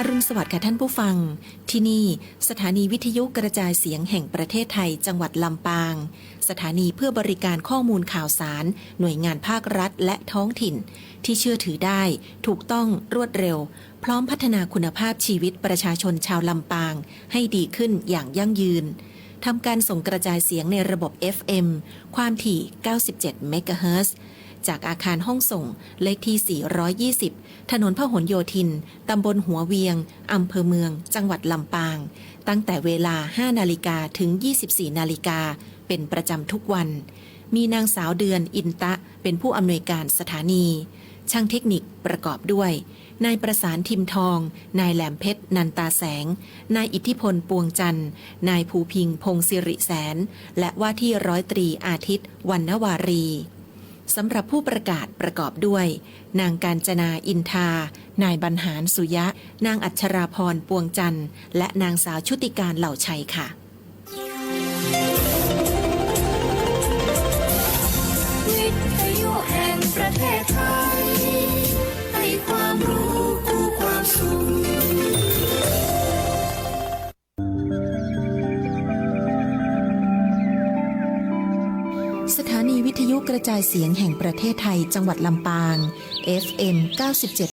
อรุณสวัสดิ์ค่ะท่านผู้ฟังที่นี่สถานีวิทยุกระจายเสียงแห่งประเทศไทยจังหวัดลำปางสถานีเพื่อบริการข้อมูลข่าวสารหน่วยงานภาครัฐและท้องถิ่นที่เชื่อถือได้ถูกต้องรวดเร็วพร้อมพัฒนาคุณภาพชีวิตประชาชนชาวลำปางให้ดีขึ้นอย่างยั่งยืนทำการส่งกระจายเสียงในระบบ FM ความถี่ 97 เมกะเฮิรตซ์จากอาคารห้องส่งเลขที่ 420 ถนนพหลโยธิน ตำบลหัวเวียง อำเภอเมือง จังหวัดลำปาง ตั้งแต่เวลา 5 นาฬิกาถึง 24 นาฬิกา เป็นประจำทุกวัน มีนางสาวเดือนอินตะเป็นผู้อำนวยการสถานี ช่างเทคนิคประกอบด้วย นายประสานทิมทอง นายแหลมเพชรนันตาแสง นายอิทธิพลปวงจันทร์ นายภูพิงพงศิริแสน และว่าที่ร้อยตรีอาทิตย์วรรณวารีสำหรับผู้ประกาศประกอบด้วยนางกาญจนาอินทานายบรรหารสุยะนางอัชราพรปวงจันทร์และนางสาวชุติการเหล่าชัยค่ะวิทยุแห่งประเทศไทยให้ความรู้คู่ความสุขสถานีวิทยุกระจายเสียงแห่งประเทศไทยจังหวัดลำปาง FM 97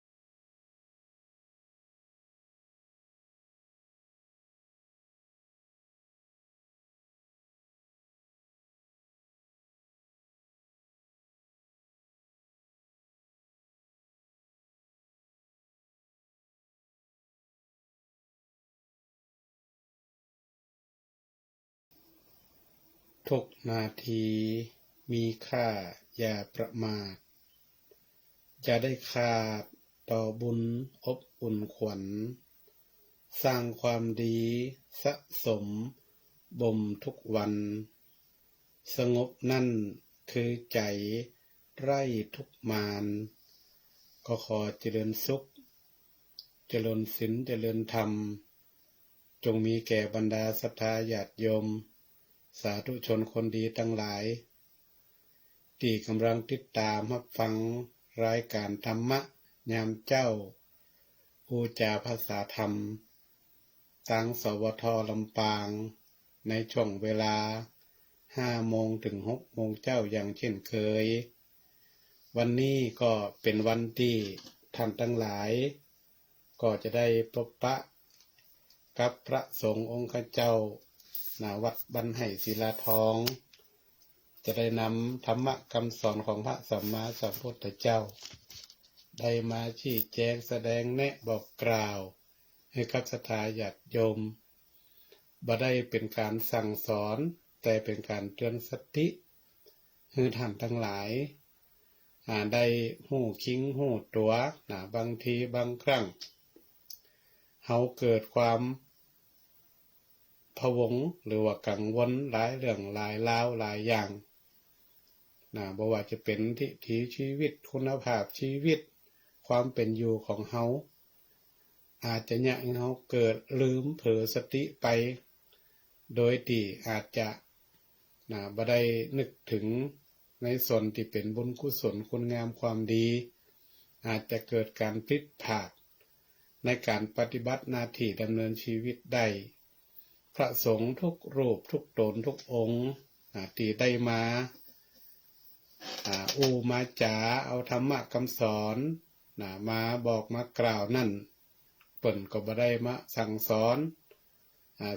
ทุกนาทีมีค่าอย่าประมาทจะได้ขาดต่อบุญอบอุ่นขวัญสร้างความดีสะสมบ่มทุกวันสงบนั่นคือใจไร้ทุกมานก็ขอเจริญสุขเจริญศีลเจริญธรรมจงมีแก่บรรดาศรัทธาญาติโยมสาธุชนคนดีทั้งหลายที่กำลังติดตามรับฟังรายการธรรมะยามเจ้าผู้จาภาษาธรรมทางสวทลำปางในช่วงเวลา 5 โมงถึง 6 โมงเจ้าอย่างเช่นเคยวันนี้ก็เป็นวันที่ท่านทั้งหลายก็จะได้พบปะกับพระสงฆ์องค์ข้าเจ้าณวัดบ้านไห่ศิลาทองจะได้นำธรรมะคำสอนของพระสัมมาสัมพุทธเจ้าได้มาชี้แจงแสดงแนะบอกกล่าวให้กับศรัทธาญาติโยมบ่ได้เป็นการสั่งสอนแต่เป็นการเตือนสติให้ท่านทั้งหลายได้หู้คิงหู้ตัวบางทีบางครั้งเฮาเกิดความพะวงหรือว่ากังวลหลายเรื่องหลายราวหลายอย่างบ่ว่าจะเป็นทิฏฐิชีวิตคุณภาพชีวิตความเป็นอยู่ของเฮาอาจจะเนี่ยเฮาเกิดลืมเผลอสติไปโดยที่อาจจะบ่ได้นึกถึงในส่วนที่เป็นบุญกุศลคุณงามความดีอาจจะเกิดการผิดพลาดในการปฏิบัติหน้าที่ดำเนินชีวิตได้พระสงฆ์ทุกรูปทุกตนทุกองค์ที่ได้มามาจ๋าเอาธรรมะคำสอนมาบอกมากล่าวนั่นเปิ่นก็บ่ได้มาสั่งสอน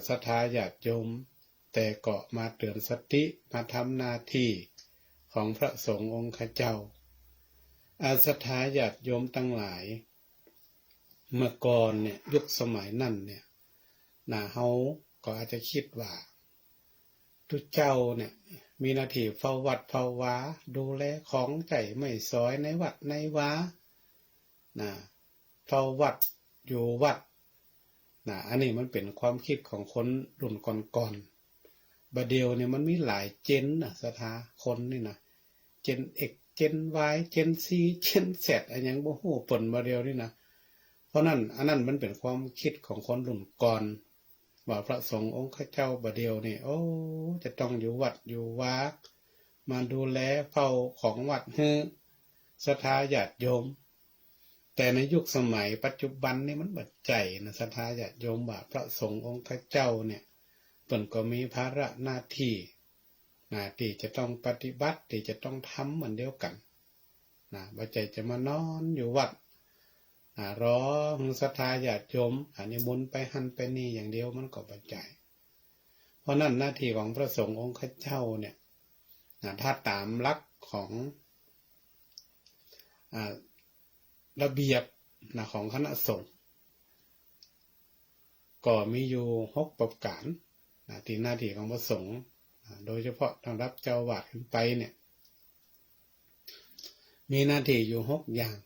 ศรัทธาญาติโยมแต่ก็มาเตือนสติมาทำหน้าที่ของพระสงฆ์องค์ข้าเจ้าศรัทธาญาติโยมทั้งหลายเมื่อก่อนเนี่ยยุคสมัยนั่นเนี่ยเฮาก็อาจจะคิดว่าทุกเจ้าเนี่ยมีหน้าที่เฝ้าวัดเฝ้าวาดูแลของใจไม่ซอยในวัดในวาเฝ้าวัดอยู่วัดอันนี้มันเป็นความคิดของคนรุ่นก่อนๆบัดเดียวเนี่ยมันมีหลายเจนศรัทธาคนนี่เจน X เจน Y เจน C เจน Z อันยังบ่ฮู้เปิ่นบัดเดียวนี่เพราะนั้นอันนั้นมันเป็นความคิดของคนรุ่นก่อนว่าพระสงฆ์องค์ข้าเจ้าบัดเดียวนี่จะต้องอยู่วัดอยู่วามาดูแลเฝ้าของวัดให้ศรัทธาญาติโยม แต่ในยุคสมัยปัจจุบันนี่มันบัดใจนะศรัทธาญาติโยมว่าพระสงฆ์องค์เจ้าเนี่ยเพิ่นก็มีภาระหน้าที่ที่จะต้องปฏิบัติที่จะต้องทำเหมือนเดียวกันบัดใจจะมานอนอยู่วัดรอศรัทธาญาติโยมนิมนต์ไปหันไปนี่อย่างเดียวมันก็บัดใจเพราะนั่นหน้าที่ของพระสงฆ์องค์เจ้าเนี่ยถ้าตามหลักของระเบียบของคณะสงฆ์ก็มีอยู่6ประการที่หน้าที่ของพระสงฆ์โดยเฉพาะสำหรับเจ้าวาดขึ้นไปเนี่ยมีหน้าที่อยู่6อย่าง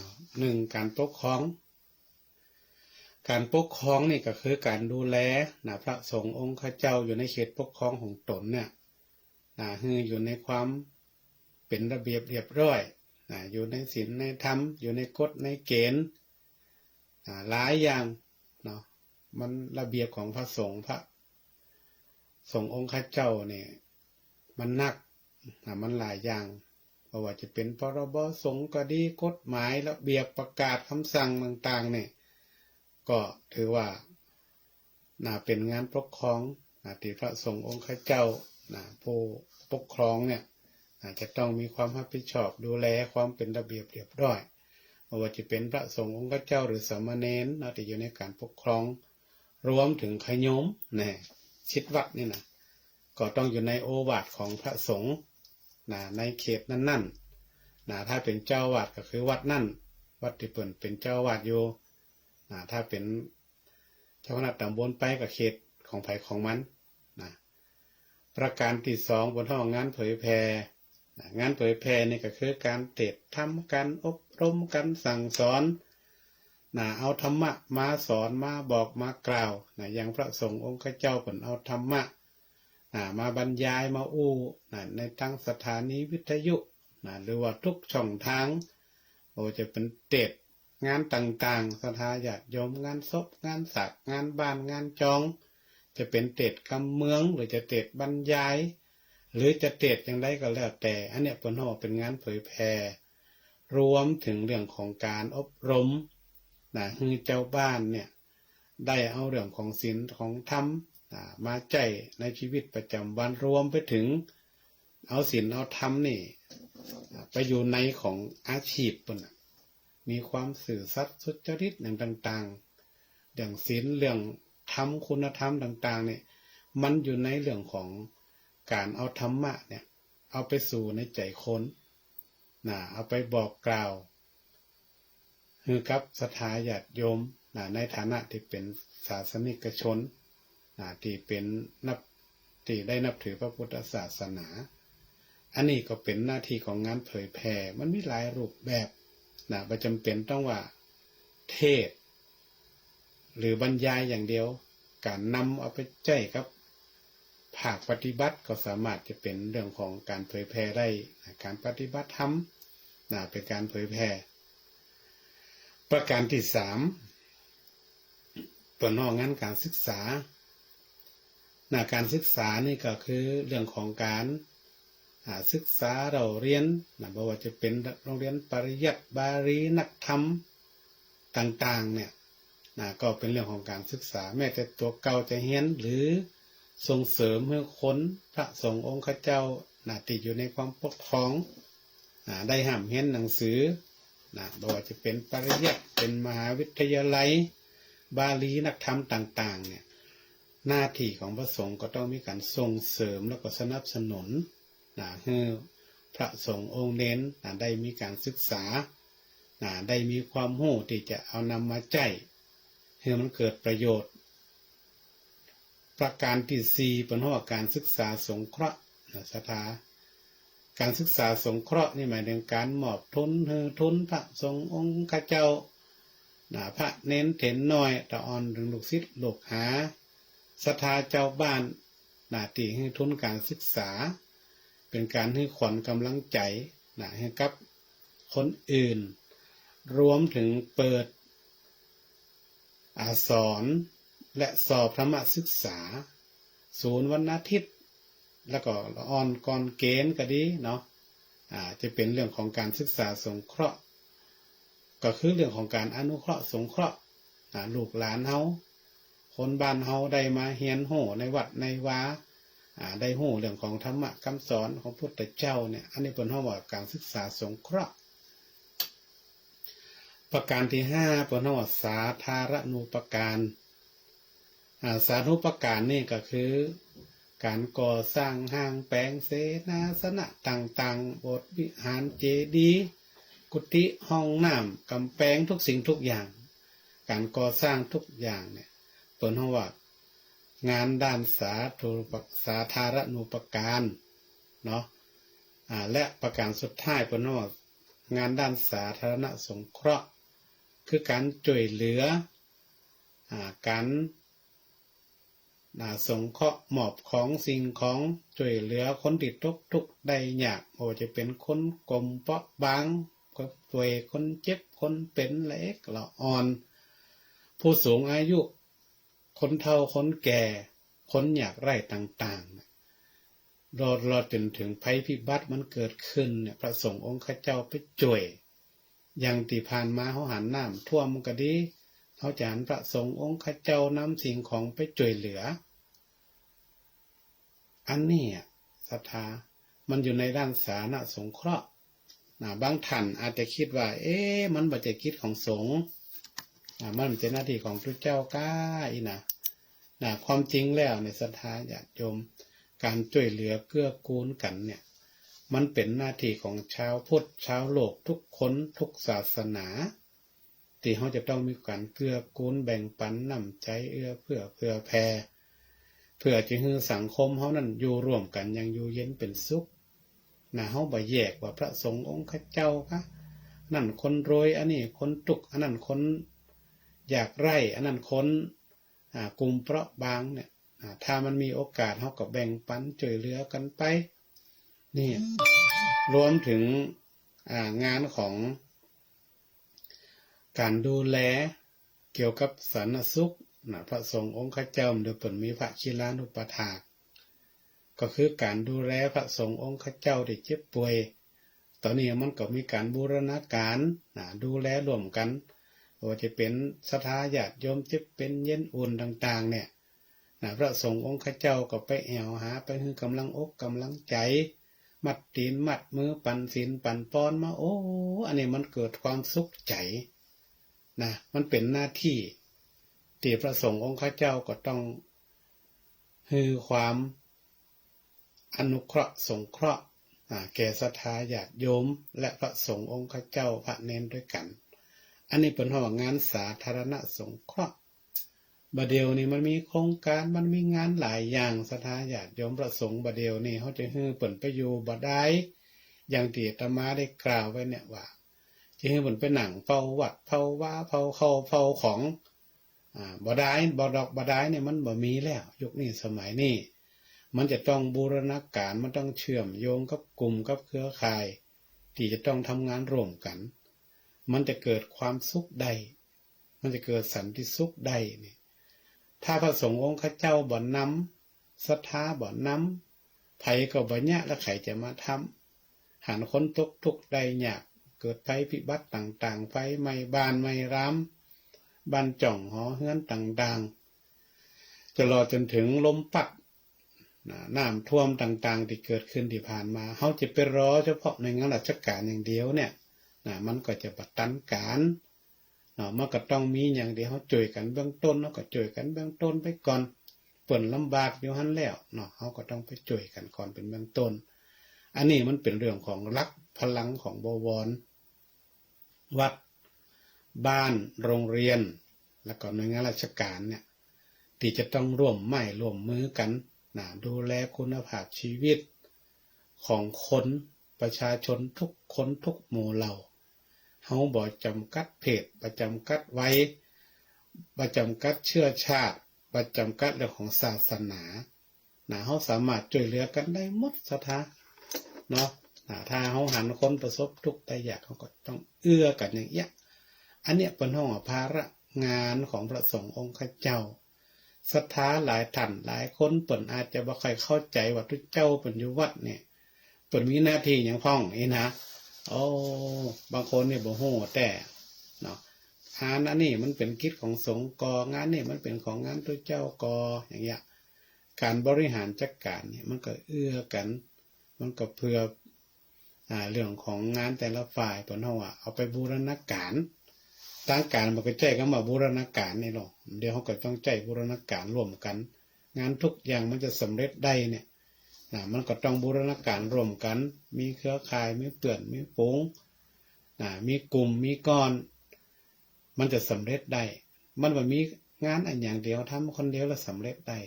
1การปกครองนี่ก็คือการดูแลพระสงฆ์องค์เจ้าอยู่ในเขตปกครองของตนเนี่ยคืออยู่ในความเป็นระเบียบเรียบร้อยอยู่ในศีลในธรรมอยู่ในกฎในเกณฑ์หลายอย่างเนาะมันระเบียบของพระสงฆ์องค์เจ้าเนี่ยมันหนักมันหลายอย่างเพราะว่าจะเป็นพรบสงฆ์ก็ดีกฎหมายระเบียบประกาศคำสั่งต่างๆเนี่ยก็ถือว่าเป็นงานปกครองที่พระสงฆ์องค์เจ้าผู้ปกครองเนี่ยจะต้องมีความรับผิดชอบดูแลความเป็นระเบียบเรียบร้อยไม่ว่าจะเป็นพระสงฆ์องค์เจ้าหรือสามเณรที่อยู่ในการปกครองรวมถึงขโยมชิดวัดนี่ก็ต้องอยู่ในโอวาทของพระสงฆ์ในเขตนั้นถ้าเป็นเจ้าวาดก็คือวัดนั่นวัดที่เป็นเจ้าวาดอยู่ถ้าเป็นเจ้าคณะตำบลไปกับเขตของไผของมันประการที่2บนห้องงานเผยแผ่งานเผยแผ่นี่ก็คือการเทศน์ทำการอบรมการสั่งสอนเอาธรรมะมาสอนมาบอกมากล่าวอย่างพระสงฆ์องค์เจ้าเพิ่นเอาธรรมะมาบรรยายมาอู้ในทั้งสถานีวิทยุหรือว่าทุกช่องทางจะเป็นเทศน์งานต่างๆศรัทธาญาติโยมงานศพงานสักงานบ้านงานจองจะเป็นเทศน์กำเมืองหรือจะเทศน์บรรยายหรือจะเทศน์อย่างไรก็แล้วแต่อันเนี้ยเป็นว่าเป็นงานเผยแผ่รวมถึงเรื่องของการอบรมให้เจ้าบ้านเนี่ยได้เอาเรื่องของศีลของธรรมมาใจในชีวิตประจำวันรวมไปถึงเอาศีลเอาธรรมนี่ไปอยู่ในของอาชีพปุ่นมีความสื่อสัตย์สุจริตอย่างต่างๆเรื่องศีลเรื่องธรรมคุณธรรมต่างๆเนี่ยมันอยู่ในเรื่องของการเอาธรรมะเนี่ยเอาไปสู่ในใจคนเอาไปบอกกล่าวคือกับศรัทธาญาติโยมในฐานะที่เป็นศาสนิกชนที่เป็นที่ได้นับถือพระพุทธศาสนาอันนี้ก็เป็นหน้าที่ของงานเผยแผ่มันมีหลายรูปแบบไม่จำเป็นต้องว่าเทศหรือบรรยายอย่างเดียวการนำเอาไปใจครับภาคปฏิบัติก็สามารถจะเป็นเรื่องของการเผยแผ่ได้การปฏิบัติธรรมเป็นการเผยแผ่ประการที่3ตัวนอกงั้นการศึกษาการศึกษานี่ก็คือเรื่องของการศึกษาเราเรียนไม่ว่าจะเป็นโรงเรียนปริยัติบาลีนักธรรมต่างๆเนี่ยก็เป็นเรื่องของการศึกษาแม้แต่ตัวเก่าจะเฮียนหรือส่งเสริมให้คนพระสงฆ์องค์เจ้าติดอยู่ในความปกครองได้ห้ามเฮียนหนังสือไม่ว่าจะเป็นปริยัติเป็นมหาวิทยาลัยบาลีนักธรรมต่างๆเนี่ยหน้าที่ของพระสงฆ์ก็ต้องมีการส่งเสริมแล้วก็สนับสนุนให้พระสงฆ์องค์เน้นได้มีการศึกษาได้มีความรู้ที่จะเอานำมาใช้ให้มันเกิดประโยชน์ประการที่4เป็นว่าการศึกษาสงเคราะห์ศรัทธาการศึกษาสงเคราะห์นี่หมายถึงการมอบทุนทุนพระสงฆ์องค์เจ้าพระเน้นเถนน้อยตะอ่อนถึงลูกศิษย์ลูกหาศรัทธาเจ้าบ้านที่ให้ทุนการศึกษาเป็นการให้ขวัญกำลังใจให้กับคนอื่นรวมถึงเปิดสอนและสอบธรรมศึกษาศูนย์วันอาทิตย์แล้วก็อ่อนก่อนเกณฑ์ก็ดีเนาะจะเป็นเรื่องของการศึกษาสงเคราะห์ ก็คือเรื่องของการอนุเคราะห์สงเคราะห์ลูกหลานเฮาคนบ้านเฮาได้มาเฮียนโหในวัดในวาได้โหเรื่องของธรรมะคำสอนของพุทธเจ้าเนี่ยอันนี้เป็นห้องว่าการศึกษาสงเคราะห์ประการที่5เป็นห้องว่าสาธารณูปการสาธารณูปการนี่ก็คือการก่อสร้างห้างแปลงเสนาสนะต่างๆโบสถ์วิหารเจดีย์กุฏิห้องน้ำกำแพงทุกสิ่งทุกอย่างการก่อสร้างทุกอย่างเนี่ยเป็นห้องว่างานด้านสาธารณูปการเนาะและประการสุดท้ายเป็นห้องว่างานด้านสาธารณสงเคราะห์คือการช่วยเหลือการสงเคราะห์มอบของสิ่งของช่วยเหลือคนติดทุกข์ได้ยากโอจะเป็นคนกลมเปราะบางคนป่วยคนเจ็บคนเป็นเล็กละอ่อนผู้สูงอายุคนเฒ่าคนแก่คนอยากไร่ต่างๆรอจนถึงภัยพิบัติมันเกิดขึ้นเนี่ยพระสงฆ์องค์ข้าเจ้าไปช่วยอย่างที่ผ่านมาเขาหันน้ำท่วมก็ดีเขาจะหันพระสงฆ์องค์ข้าเจ้านำสิ่งของไปช่วยเหลืออันนี้ศรัทธามันอยู่ในด้านสาธารณสงเคราะห์บางท่านอาจจะคิดว่ามันบ่ใช่กิจของสงฆ์มันเป็นหน้าที่ของพระเจ้าก้าอีนะความจริงแล้วในศรัทธาญาติโยมการช่วยเหลือเกื้อกูลกันเนี่ยมันเป็นหน้าที่ของชาวพุทธชาวโลกทุกคนทุกศาสนาที่เขาจะต้องมีการเกื้อกูลแบ่งปันน้ำใจเอื้อเพื่อแผ่เพื่อจะให้สังคมเขานั้นอยู่ร่วมกันอย่างอยู่เย็นเป็นสุขเขาบ่แยกว่าพระสงฆ์องค์ข้าเจ้าค่ะนั่นคนรวยอันนี้คนตุกอันนั้นคนอยากไร่อันนั้นคนกลุ่มเปราะบางเนี่ยถ้ามันมีโอกาสเขาก็แบ่งปันช่วยเหลือกันไปนี่รวมถึงงานของการดูแลเกี่ยวกับสาธารณสุขพระสงฆ์องค์ข้าเจ้าโดยผลมีพระชิรานุปถากก็คือการดูแลพระสงฆ์องค์ข้าเจ้าที่เจ็บป่วยตอนนี้มันก็มีการบูรณาการดูแลร่วมกันว่าจะเป็นศรัทธาญาติโยมเจ็บเป็นเย็นอุ่นต่างๆเนี่ยพระสงฆ์องค์ข้าเจ้าก็ไปแอวหาไปให้กำลังอกกำลังใจมัดตีนมัดมือปั่นศีลปั่นป้อนมาอันนี้มันเกิดความสุขใจมันเป็นหน้าที่ที่พระสงฆ์องค์ข้าเจ้าก็ต้องให้ความอนุเคราะห์สงเคราะห์แก่ศรัทธาญาติโยมและพระสงฆ์องค์ข้าเจ้าพระเนรด้วยกันอันนี้เป็นห้องงานสาธารณสงเคราะห์บัดเดียวนี่มันมีโครงการมันมีงานหลายอย่างศรัทธาญาติโยมพระสงฆ์บัดเดียวนี่เขาจะให้เปิ่นไปอยู่บ่ได้อย่างที่อาตมาได้กล่าวไว้เนี่ยว่าจะให้เปิ่นไปหนังเฝ้าวัดเฝ้าว่าเฝ้าเข้าเฝ้าของบ่ได้บ่ได้เนี่ยมันบ่มีแล้วยุคนี้สมัยนี้มันจะต้องบูรณาการมันต้องเชื่อมโยงกับกลุ่มกับเครือข่ายที่จะต้องทำงานร่วมกันมันจะเกิดความสุขได้มันจะเกิดสันติสุขได้นี่ถ้าพระสงฆ์องค์ข้าเจ้าบ่นำศรัทธาบ่นำไผก็บ่ยะแล้วไผจะมาทำหันคนตกทุกข์ได้ยากเกิดภัยพิบัติต่างๆไฟไหม้บ้านไหม้ร้านบ้านจ่องหอเฮือนต่างๆจะรอจนถึงลมพัดน้ำท่วมต่างๆที่เกิดขึ้นที่ผ่านมาเขาจะไปรอเฉพาะในงานราชการอย่างเดียวเนี่ยมันก็จะบัดตันการมันก็ต้องมีอย่างเดียวเขาช่วยกันเบื้องต้นเขาก็ช่วยกันเบื้องต้นไปก่อนเปิ่นลำบากอยู่หันแล้วเขาก็ต้องไปช่วยกันก่อนเป็นเบื้องต้นอันนี้มันเป็นเรื่องของรักพลังของบวรวัดบ้านโรงเรียนแล้วก็หน่วยงานราชการเนี่ยที่จะต้องร่วมมือกันดูแลคุณภาพชีวิตของคนประชาชนทุกคนทุกหมู่เหล่าเฮาบ่จำกัดเพศบ่จำกัดวัยบ่จำกัดเชื้อชาติบ่จำกัดเรื่องของศาสนาเฮาสามารถช่วยเหลือกันได้หมดศรัทธาเนาะถ้าเฮาหันคนประสบทุกข์ได้ยากเฮาก็ต้องเอื้อกันอย่างเงี้ยอันเนี้ยเป็นห้องภาระงานของพระสงฆ์องค์ข้าเจ้าศรัทธาหลายท่านหลายคนเปิ่นอาจจะบ่ค่อยเข้าใจว่าทุกเจ้าเปิ่นอยู่วัดเนี่ยเปิ่นมีหน้าที่หยังพ้องนะบางคนเนี่ยบ่ฮู้แต่ อันนี้มันเป็นกิจของสงฆ์กองานนี่มันเป็นของงานตัวเจ้ากออย่างเงี้ยการบริหารจัดการเนี่ยมันก็เอื้อกันมันก็เพื่อเรื่องของงานแต่ละฝ่ายเพิ่นเฮาเอาไปบูรณาการทางการมันก็ใจกันมาบูรณาการนี่หรอกเดี๋ยวเขาก็ต้องใจบูรณาการร่วมกันงานทุกอย่างมันจะสำเร็จได้เนี่ยมันก็ต้องบูรณาการร่วมกันมีเครือข่ายมีเปื่อนมีฝูงมีกลุ่มมีก้อนมันจะสำเร็จได้มันบ่มีงานอันอย่างเดียวทำคนเดียวแล้วสำเร็จได้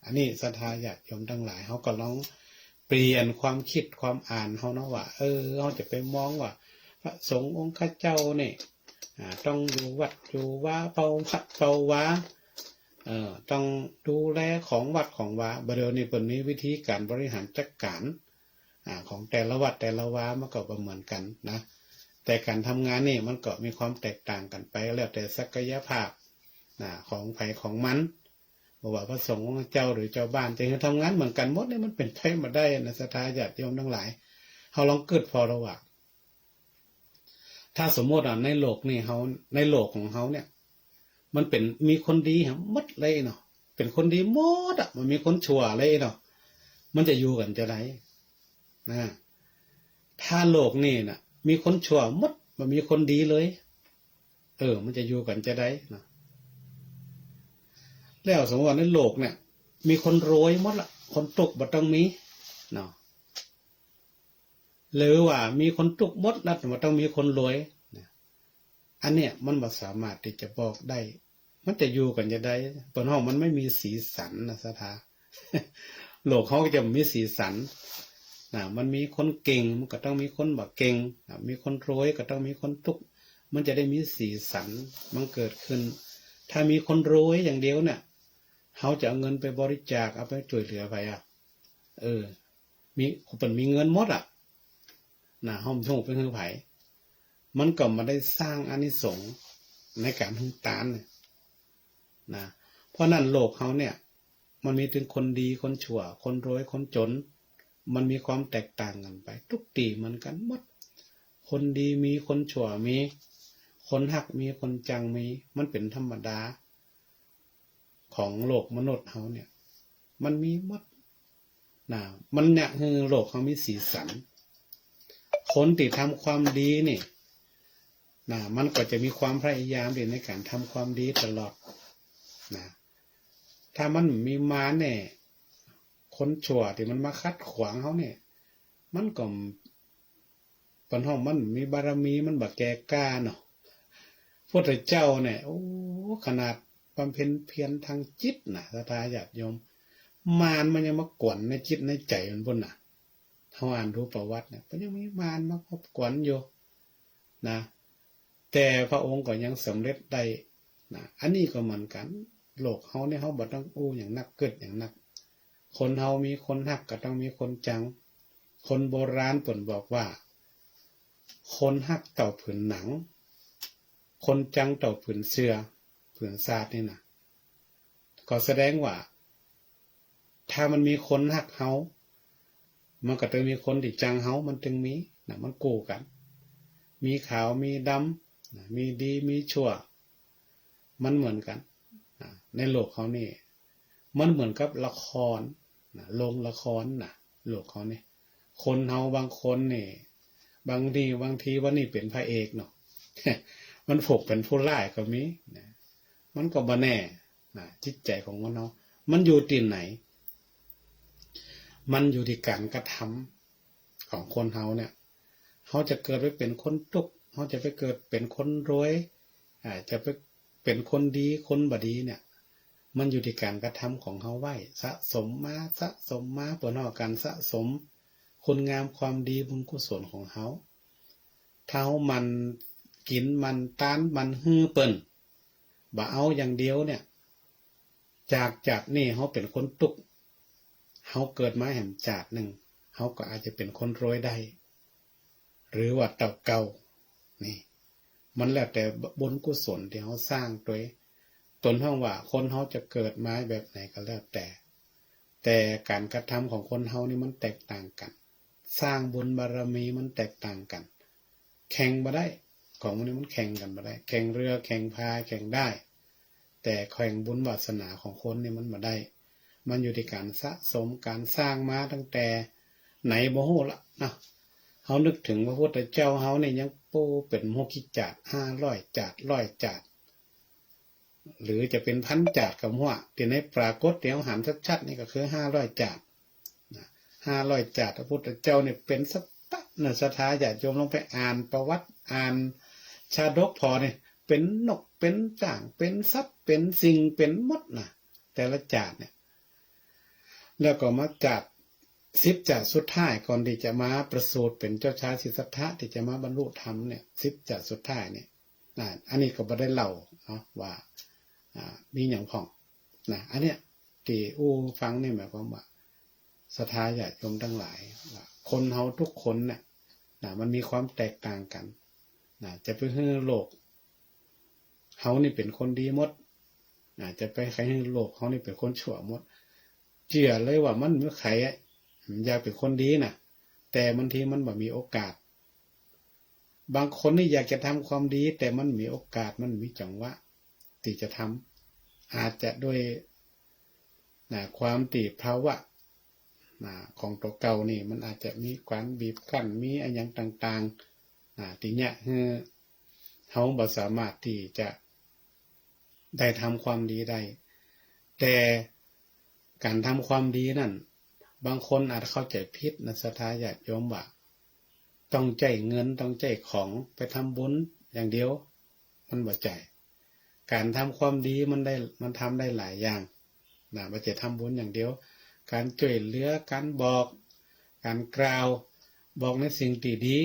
อันนี้ศรัทธาญาติโยมทั้งหลายเขาก็ลองเปลี่ยนความคิดความอ่านเขานะว่าเขาจะไปมองว่าพระสงฆ์องค์ข้าเจ้าเนี่ยต้องอยู่วัดอยู่ว่าเป่าวัดเป่าวาต้องดูแลของวัดของวาบริเวณนี้เป็นนี้วิธีการบริหารจัดการของแต่ละวัดแต่ละวามันก็บ่เหมือนกันนะแต่การทำงานนี่มันก็มีความแตกต่างกันไปแล้วแต่ศักยภาพของไผของมันบอกว่าพระสงฆ์ของเจ้าหรือเจ้าบ้านจะทำงานเหมือนกันหมดเนี่ยมันเป็นไปมาได้นะศรัทธาญาติโยมทั้งหลายเขาลองเกิดพอระหว่างถ้าสมมติในโลกนี่เขาในโลกของเขาเนี่ยมันเป็นมีคนดีหมดเลยเนาะเป็นคนดีหมดมันมีคนชั่วเลยเนาะมันจะอยู่กันจะไรนะถ้าโลกนี่นะมีคนชั่วหมดมันมีคนดีเลยมันจะอยู่กันจะได้นะแล้วสมมติว่าในโลกเนี่ยมีคนรวยหมดละคนตกบ่ต้องมีเนาะหรือว่ามีคนตกหมดแล้วบ่ต้องมีคนรวยอันเนี้ยมันบ่สามารถที่จะบอกได้มันจะอยู่กันจะได้เปิ้นห้องมันไม่มีสีสันนะศรัทธา โลกเขาก็จะมีสีสันมันมีคนเก่งมันก็ต้องมีคนบ่เก่งมีคนรวยก็ต้องมีคนทุกข์มันจะได้มีสีสันมันเกิดขึ้นถ้ามีคนรวยอย่างเดียวเนี่ยเขาจะเอาเงินไปบริจาคเอาไปช่วยเหลือไปมีคนมีเงินหมดห้อมทุ่งเป็นเฮือไผมันก็มาได้สร้างอานิสงส์ในการฮึ่งตานเพราะนั่นโลกเขาเนี่ยมันมีถึงคนดีคนชั่วคนรวยคนจนมันมีความแตกต่างกันไปทุกตีเหมือนกันหมดคนดีมีคนชั่วมีคนหักมีคนจังมีมันเป็นธรรมดาของโลกมนุษย์เขาเนี่ยมันมีหมดมันเนี่ยคือโลกเขามีสีสันคนที่ทำความดีนี่มันก็จะมีความพยายามในการทำความดีตลอดถ้ามันมีมาเนี่ยคนชั่วที่มันมาคัดขวางเขาเนี่ยมันก็ปัญหามันมีบารมีมันบักแก่กล้าเนาะพระพุทธเจ้าเนี่ยโอ้ขนาดบำเพ็ญเพียรทางจิตศรัทธาญาติโยมมารมันยังมากวนในจิตในใจมันบนเขาอ่านดูประวัติเนี่ยมันยังมีมารมาคบกวนอยู่แต่พระองค์ก็ยังสำเร็จได้อันนี้ก็เหมือนกันโลกเฮาเนี่ยเฮาบ่ต้องอย่างนักเกิดอย่างนักคนเฮามีคนหักก็ต้องมีคนจังคนโบราณเพิ่นบอกว่าคนหักเต่าผืนหนังคนจังเต่าผืนเสื้อผืนซาดนี่นะก็แสดงว่าถ้ามันมีคนหักเฮามันก็ต้องมีคนที่จังเฮามันจึงมีมันกู้กันมีขาวมีดำมีดีมีชั่วมันเหมือนกันในโลกเขานี่มันเหมือนกับละครโรงละครโลกเขานี่คนเฮาบางคนนี่บางทีว่านี่เป็นพระเอกเนาะ มันผกเป็นผู้ร้ายก็มีมันก็บ่แน่จิตใจของมันเนาะมันอยู่ที่ไหนมันอยู่ที่การกระทำของคนเฮาเนี่ยเขาจะเกิดไปเป็นคนทุกข์เขาจะไปเกิดเป็นคนรวยจะไปเป็นคนดีคนบดีเนี่ยมันอยู่ที่การกระทำของเขาไว้สะสมมาเปิดนอกการสะสมคุณงามความดีบุญกุศลของเขาเท้ามันกินมันต้านมันฮื้อเปิ่นบ่เอาอย่างเดียวเนี่ยจากนี่เขาเป็นคนตุกเขาเกิดมาแห่งจากหนึ่งเขาก็อาจจะเป็นคนรวยได้หรือว่าเต่าเก่านี่มันแล้วแต่บุญกุศลที่เขาสร้างตัวตนห้องว่าคนเขาจะเกิดมาแบบไหนก็แล้วแต่การกระทำของคนเขานี่มันแตกต่างกันสร้างบุญบารมีมันแตกต่างกันแข่งมาได้ ของมันนี้มันแข่งกันมาได้แข่งเรือแข่งพายแข่งได้แต่แข่งบุญวาสนาของคนนี่มันมาได้มันอยู่ที่การสะสมการสร้างมาตั้งแต่ไหนบ่ฮู้ละนะเฮานึกถึงพระพุทธเจ้าเฮานี่ยังปูเป็นโมกิจาด500 จาด100 จาดหรือจะเป็นพันจาดกับหัวที่ในปรากฏเดี๋ยวหันชัดๆนี่ก็คือ500 จาดนะ500 จาดพระพุทธเจ้านี่เป็นสัตตะนะศรัทธาญาติโยมลองไปอ่านประวัติอ่านชาดกพอนี่เป็นนกเป็นจ่างเป็นสัตว์เป็นสิ่งเป็นมดนะแต่ละจาดเนี่ยแล้วก็มาจาด10 จาดสุดท้ายก่อนที่จะมาประสูติเป็นเจ้าชายสิทธัตถะที่จะมาบรรลุธรรมเนี่ย10 จาดสุดท้ายเนี่ยอันนี้ก็บ่ได้เล่าเนาะว่ามีอย่างของนะอันเนี้ยที่ฟังนี่หมายความว่าศรัทธาญาติโยมทั้งหลายว่าคนเฮาทุกคนเนี่ยมันมีความแตกต่างกันจะไปให้โลกเฮานี่เป็นคนดีหมดจะไปใครให้โลกเฮานี่เป็นคนชั่วหมดเชื่อเลยว่ามันไม่ใครอยากเป็นคนดีนะแต่บางทีมันบ่มีโอกาสบางคนนี่อยากจะทำความดีแต่มันมีโอกาสมันมีจังหวะที่จะทำอาจจะด้วยความติภาวะของตัวเก่านี่มันอาจจะมีการบีบคั้นมีอะไรอย่างต่างๆที่เนี่ยเขาบ่สามารถที่จะได้ทำความดีได้แต่การทำความดีนั่นบางคนอาจเข้าใจผิดนะศรัทธาญาติโยมว่าต้องใจเงินต้องใจของไปทำบุญอย่างเดียวมันบ่ใจการทำความดีมันทำได้หลายอย่างบ่จะทำบุญอย่างเดียวการช่วยเหลือการบอกการกล่าวบอกในสิ่งที่ดี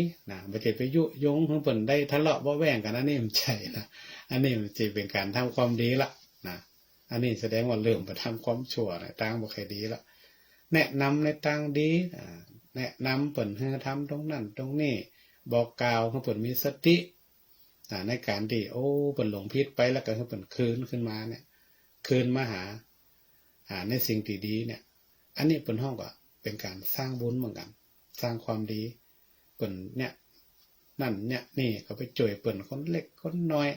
บ่จะไปยุยงให้เพิ่นได้ทะเลาะเบาะแว้งกันอันนี้มันใช่นะอันนี้มันจะเป็นการทำความดีละอันนี้แสดงว่าเริ่มไปทำความชั่วต่างบ่ค่อยดีละแนะนำในทางดีแนะนำเพิ่นให้ทำตรงนั้นตรงนี้บอกกล่าวให้เพิ่นมีสติในการที่เพิ่นหลงผิดไปแล้วก็ให้เพิ่นคืนขึ้นมาเนี่ยคืนมาหาในสิ่งที่ดีเนี่ยอันนี้เพิ่นฮ้องก็เป็นการสร้างบุญเหมือนกันสร้างความดีเพิ่นเนี่ยนั่นเนี่ยนี่ก็ไปช่วยเพิ่นคนเล็กคนน้อย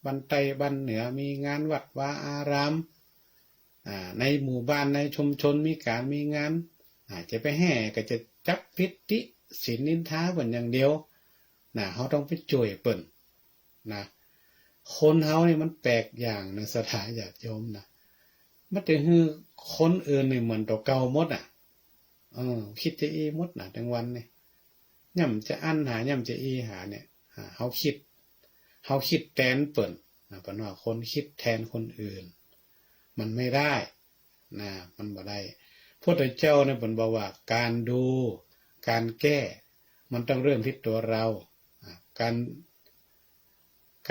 บ้านใต้บ้านเหนือมีงานวัดวาอารามในหมู่บ้านในชุมชนมีการมีงานจะไปแห่ก็จะจับพิติศีลนินทาเพิ่นอย่างเดียวเฮาต้องไปช่วยเพิ่นคนเฮานี่มันแปลกอย่างนะศรัทธาญาติโยมมันจะฮือคนอื่นนี่เหมือนตัวเก่าหมดคิดจะอีหมดทั้งวันนี่ย่ำจะอั้นหาย่ำจะอีหาเนี่ยเฮาคิดแทนเปิ้นเปิ้นว่าคนคิดแทนคนอื่นมันไม่ได้มันบ่ได้พระพุทธเจ้าเนี่ยเปิ้นบอกว่าการดูการแก้มันต้องเริ่มที่ตัวเราก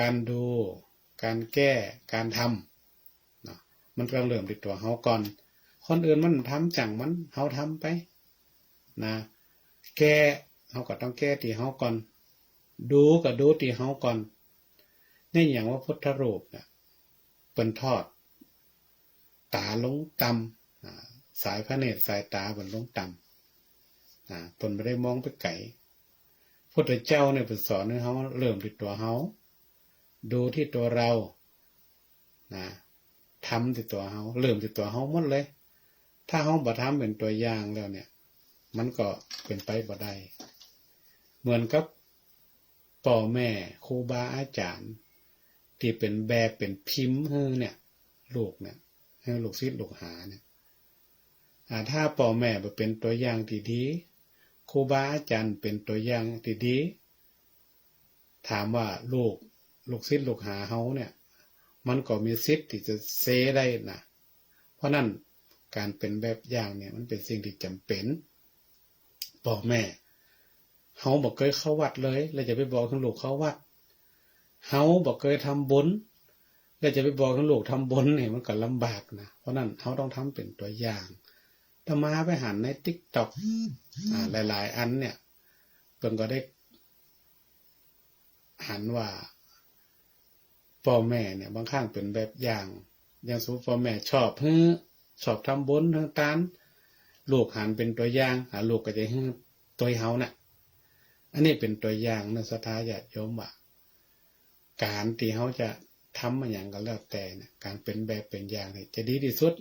ารดูการแก้การทำมันต้องเริ่มที่ตัวเฮาก่อนคนอื่นมันทำจังมันเฮาทำไปแก้เฮาก็ต้องแก้ที่เฮาก่อนดูก็ดูที่เฮาก่อนนี่อย่างว่าพุทธรูปเนี่ยเปิ้นทอดตาลงต่ำสายพระเนตรสายตาเปิ้นลงต่ำเปิ้นบ่ได้มองไปไกลพุทธเจ้าเนี่ยเปิ้นสอนให้เฮาเริ่มที่ตัวเฮาดูที่ตัวเราทำที่ตัวเฮาเริ่มที่ตัวเฮาหมดเลยถ้าเฮาบ่ทำเป็นตัวอย่างแล้วเนี่ยมันก็เป็นไปบ่ได้เหมือนกับพ่อแม่ครูบาอาจารย์ที่เป็นแบบเป็นพิมพ์ให้เนี่ยลูกเนี่ยให้ลูกศิษย์ลูกหาเนี่ยถ้าพ่อแม่บ่เป็นตัวอย่างที่ดีครูบาอาจารย์เป็นตัวอย่างที่ดีถามว่าลูกศิษย์ลูกหาเฮาเนี่ยมันก็มีสิทธิ์ที่จะเซได้นะเพราะนั้นการเป็นแบบอย่างเนี่ยมันเป็นสิ่งที่จำเป็นพ่อแม่เฮาบ่เคยเข้าวัดเลยแล้วจะไปบอกให้ลูกเข้าวัดเฮาบ่เคยทำบุญแล้วจะไปบอกให้ลูกทำบุญเนี่ยมันก็ลำบากนะเพราะนั้นเฮาต้องทำเป็นตัวอย่างถ้ามาไปหันใน TikTok หลายๆอันเนี่ยเพิ่นก็ได้หันว่าพ่อแม่เนี่ยบางครั้งเป็นแบบอย่างสมมุติพ่อแม่ชอบทำบุญต่างๆลูกหันเป็นตัวอย่างลูกก็จะให้ตัวเฮาน่ะอันนี้เป็นตัวอย่างนะศรัทธาญาติโยมว่า การที่เขาจะทำมาอย่างก็แล้วแต่นะการเป็นแบบเป็นอย่างนี่จะดีที่สุด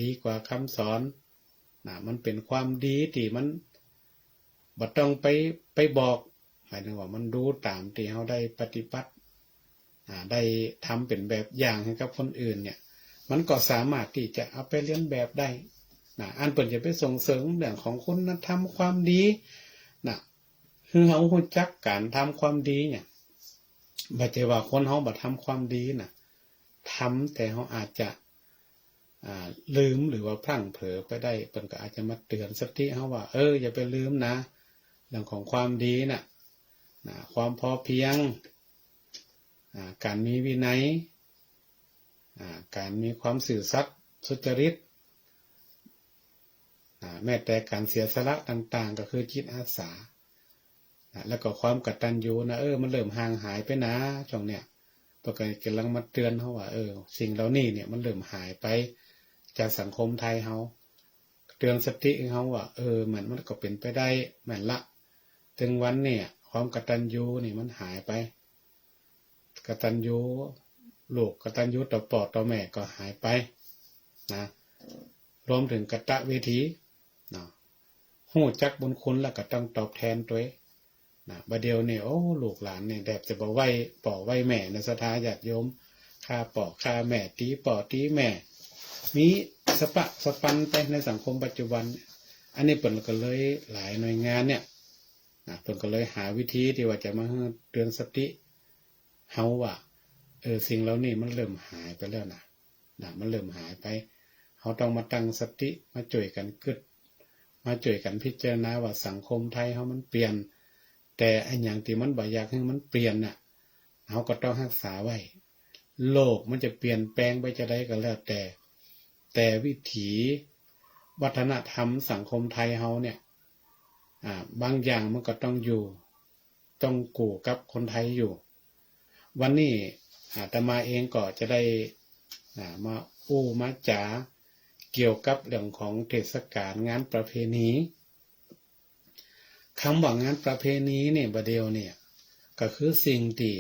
ดีกว่าคำสอนมันเป็นความดีที่มันบ่ต้องไปบอกหมายถึงว่ามันดูตามที่เขาได้ปฏิบัติได้ทำเป็นแบบอย่างให้กับคนอื่นเนี่ยมันก็สามารถที่จะเอาไปเลียนแบบได้อันเปิ่นจะไปส่งเสริมเรื่องของคุณธรรมความดีคือเขารู้จักการทำความดีเนี่ยบ่ใช่ว่าคนเขาบ่ทำความดีทำแต่เขาอาจจะลืมหรือว่าพลั้งเผลอไปได้เปิ่นก็อาจจะมาเตือนสติเขาว่าอย่าไปลืมนะเรื่องของความดีความพอเพียงการมีวินัยการมีความซื่อสัตย์สุจริตแม้แต่การเสียสละต่างๆก็คือจิตอาสาแล้วก็ความกตัญญูมันเริ่มห่างหายไปนะช่วงเนี้ยปกติกำลังมาเตือนเขาว่าสิ่งเหล่านี้เนี่ยมันเริ่มหายไปจากสังคมไทยเขาเตือนสติเขาว่ามันก็เป็นไปได้เหมือนละถึงวันเนี่ยความกตัญญูนี่มันหายไปกตัญญูลูกกตัญญูต่อพ่อต่อแม่ก็หายไปรวมถึงกตเวทีฮู้จักบุญคุณแล้วก็ต้องตอบแทนตัวเองบัดเดียวเนี่ยลูกหลานเนี่ยแบบจะบ่ไหวป่อไหวแม่ในศรัทธาญาติโยมฆ่าป่อฆ่าแม่ตีป่อตีแม่มีสปะสปันไปในสังคมปัจจุบันอันนี้เปิ่นก็เลยหลายหน่วยงานเนี่ยเปิ่นก็เลยหาวิธีที่ว่าจะมาเตือนสติเฮาว่าสิ่งเหล่านี้มันเริ่มหายไปแล้วมันเริ่มหายไปเฮาต้องมาตั้งสติมาช่วยกันคิดมาช่วยกันพิจารณาว่าสังคมไทยเฮามันเปลี่ยนแต่อันอย่างที่มันบ่อยากให้มันเปลี่ยนเฮาก็ต้องรักษาไว้โลกมันจะเปลี่ยนแปลงไปจะได้ก็แล้วแต่วิถีวัฒนธรรมสังคมไทยเฮาเนี่ยบางอย่างมันก็ต้องอยู่ต้องกู่กับคนไทยอยู่วันนี้อาตมาเองก็จะได้มามาจ๋าเกี่ยวกับเรื่องของเทศกาลงานประเพณีคำว่างานประเพณีเนี่ยประเดี๋ยวเนี่ยก็คือสิ่งที่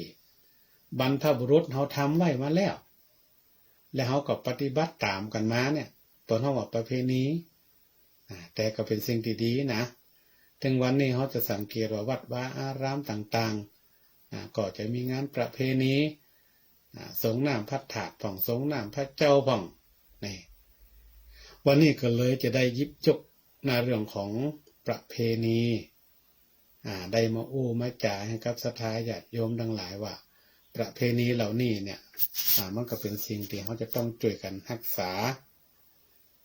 บรรพบุรุษเขาทำไว้มาแล้วและเขาก็ปฏิบัติตามกันมาเนี่ยตัวเขาว่าประเพณีแต่ก็เป็นสิ่งที่ดีนะถึงวันนี้เขาจะสังเกตว่าวัดวาอารามต่างๆก็จะมีงานประเพณีสงน้ำพระธาตุผ่องสงน้ำพระเจ้าผ่องนี่วันนี้ก็เลยจะได้ยิบยกในเรื่องของประเพณีได้มามาจ่าให้กับศรัทธาญาติโยมทั้งหลายว่าประเพณีเหล่านี้เนี่ยมันก็เป็นสิ่งที่เขาจะต้องช่วยกันรักษา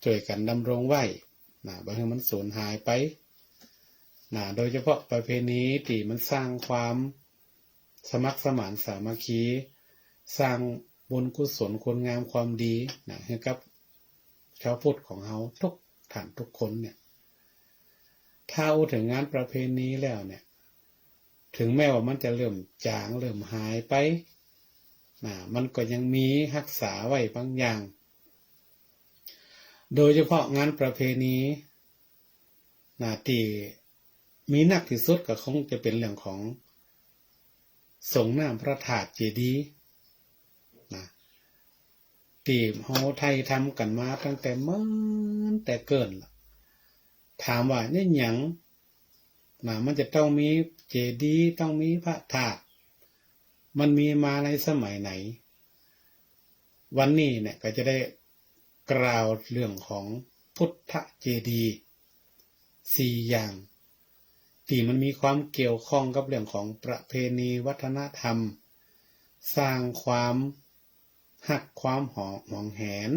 ช่วยกันดำรงไว้บ่ให้มันสูญหายไปโดยเฉพาะประเพณีที่มันสร้างความสมัครสมานสามัคคีสร้างบุญกุศลคุณงามความดีให้กับชาวพุทธของเขาทุกท่านทุกคนเนี่ยถ้าถึงงานประเพณีแล้วเนี่ยถึงแม้ว่ามันจะเริ่มจางเริ่มหายไปมันก็ยังมีรักษาไว้บางอย่างโดยเฉพาะงานประเพณีที่มีนักที่สุดก็คงจะเป็นเรื่องของสงน้ำพระธาตุเจดีย์ที่เฮาไทยทำกันมาตั้งแต่แต่เกินถามว่าเนี่ยหยังมันจะต้องมีเจดีย์ต้องมีพระธาตุมันมีมาในสมัยไหนวันนี้เนี่ยก็จะได้กล่าวเรื่องของพุทธเจดีย์4อย่างที่มันมีความเกี่ยวข้องกับเรื่องของประเพณีวัฒนธรรมสร้างความหักความหวงแหน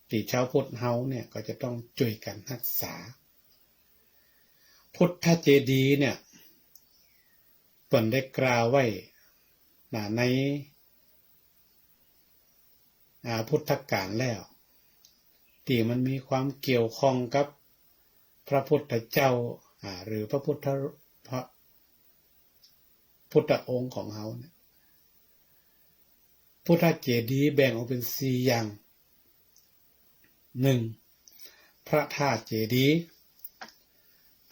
ที่ชาวพุทธเฮาเนี่ยก็จะต้องช่วยกันรักษาพุทธเจดีย์เนี่ยเพิ่นได้กล่าวไว้ในพุทธกาลแล้วที่มันมีความเกี่ยวข้องกับพระพุทธเจ้าหรือพระพุทธองค์ของเฮาเนี่ยพุทธเจดีย์แบ่งออกเป็น4อย่าง 1. พระธาตุเจดีย์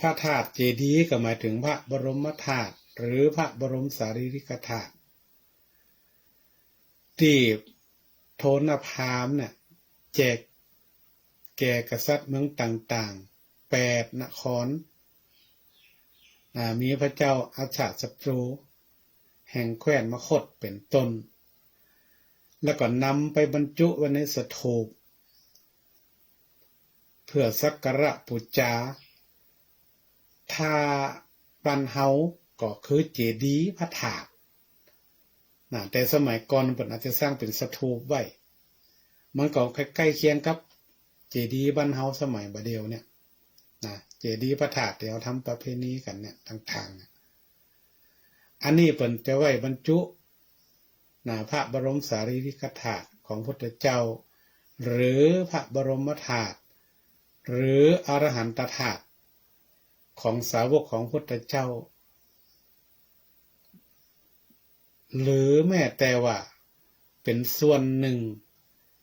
พระธาตุเจดีย์ก็หมายถึงพระบรมธาตุหรือพระบรมสารีริกธาตุ ที่โทนพามเนี่ยแจกแก่กษัตริย์เมืองต่างๆ8 นครมีพระเจ้าอาชาติศัตรูแห่งแคว้นมคธเป็นต้นแล้วก็นำไปบรรจุไว้ในสถูปเพื่อสักการะบูชาถ้าบ้านเฮาก็คือเจดีย์พระธาตุแต่สมัยก่อนเพิ่นอาจจะสร้างเป็นสถูปไว้มันก็ใกล้เคียงกับเจดีย์บ้านเฮาสมัยบัดเดียวเนี่ยเจดีย์พระธาตุที่เขาทำประเพณีกันเนี่ยต่างๆอันนี้เพิ่นจะไว้บรรจุพระบรมสารีริกธาตุของพุทธเจ้าหรือพระบรมธาตุหรืออรหันตธาตุของสาวกของพุทธเจ้าหรือแม้แต่ว่าเป็นส่วนหนึ่ง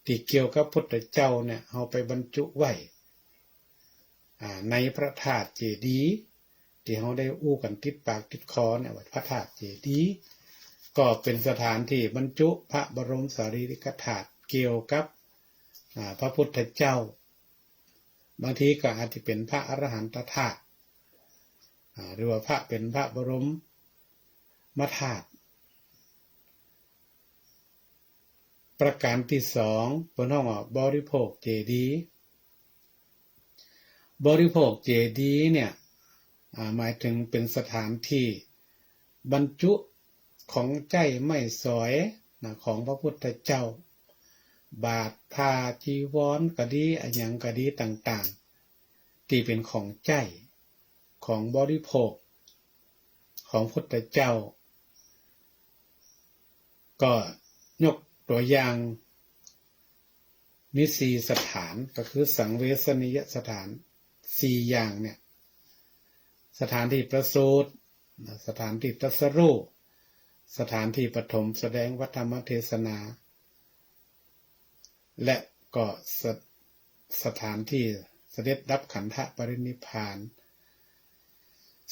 ที่เกี่ยวกับพุทธเจ้าเนี่ยเอาไปบรรจุไว้ในพระธาตุเจดีย์ที่เขาได้อู้กันติดปากติดคอเนี่ยว่าพระธาตุเจดีย์ก็เป็นสถานที่บรรจุพระบรมสารีริกธาตุเกี่ยวกับพระพุทธเจ้าบางทีก็อาจจะเป็นพระอรหันตธาตุหรือว่าพระเป็นพระบรมธาตุประการที่2บนห้องบริโภคเจดีย์บริโภคเจดีย์เนี่ยหมายถึงเป็นสถานที่บรรจุของใจไม่สอยของพระพุทธเจ้าบาทผ้าจีวรก็ดีอันหยังก็ดีต่างๆที่เป็นของใจของบริโภคของพุทธเจ้าก็ยกตัวอย่างมี4 สถานก็คือสังเวชนียสถาน4 อย่างเนี่ยสถานที่ประสูติสถานที่ตรัสรู้สถานที่ปฐมแสดงธรรมเทศนาและก็สถานที่เสด็จดับขันธปรินิพพาน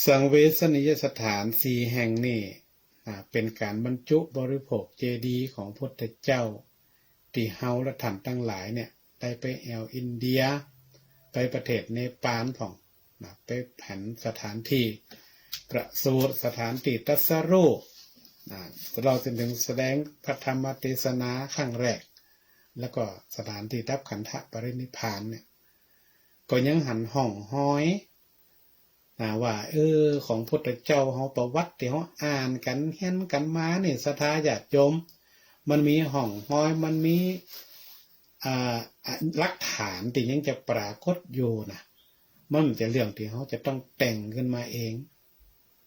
สังเวชนียสถาน4 แห่งนี้เป็นการบรรจุบริโภคเจดีย์ของพุทธเจ้าที่เฮาและท่านทั้งหลายเนี่ยได้ไปแอวอินเดียไปประเทศเนปาลของไปแผนสถานที่ประสูติสถานที่ตรัสรู้เราจะถึงแสดงพระธรรมเทศนาครั้งแรกแล้วก็สถานที่ดับขันธปรินิพพานเนี่ยก็ยังหันห้องห้อยว่าของพุทธเจ้าเฮาประวัติที่เฮาอ่านกันเห็นกันมานี่ศรัทธาญาติโยมมันมีห้องห้อยมันมีหลักฐานที่ยังจะปรากฏอยู่มันจะเรื่องที่เฮาจะต้องแต่งขึ้นมาเอง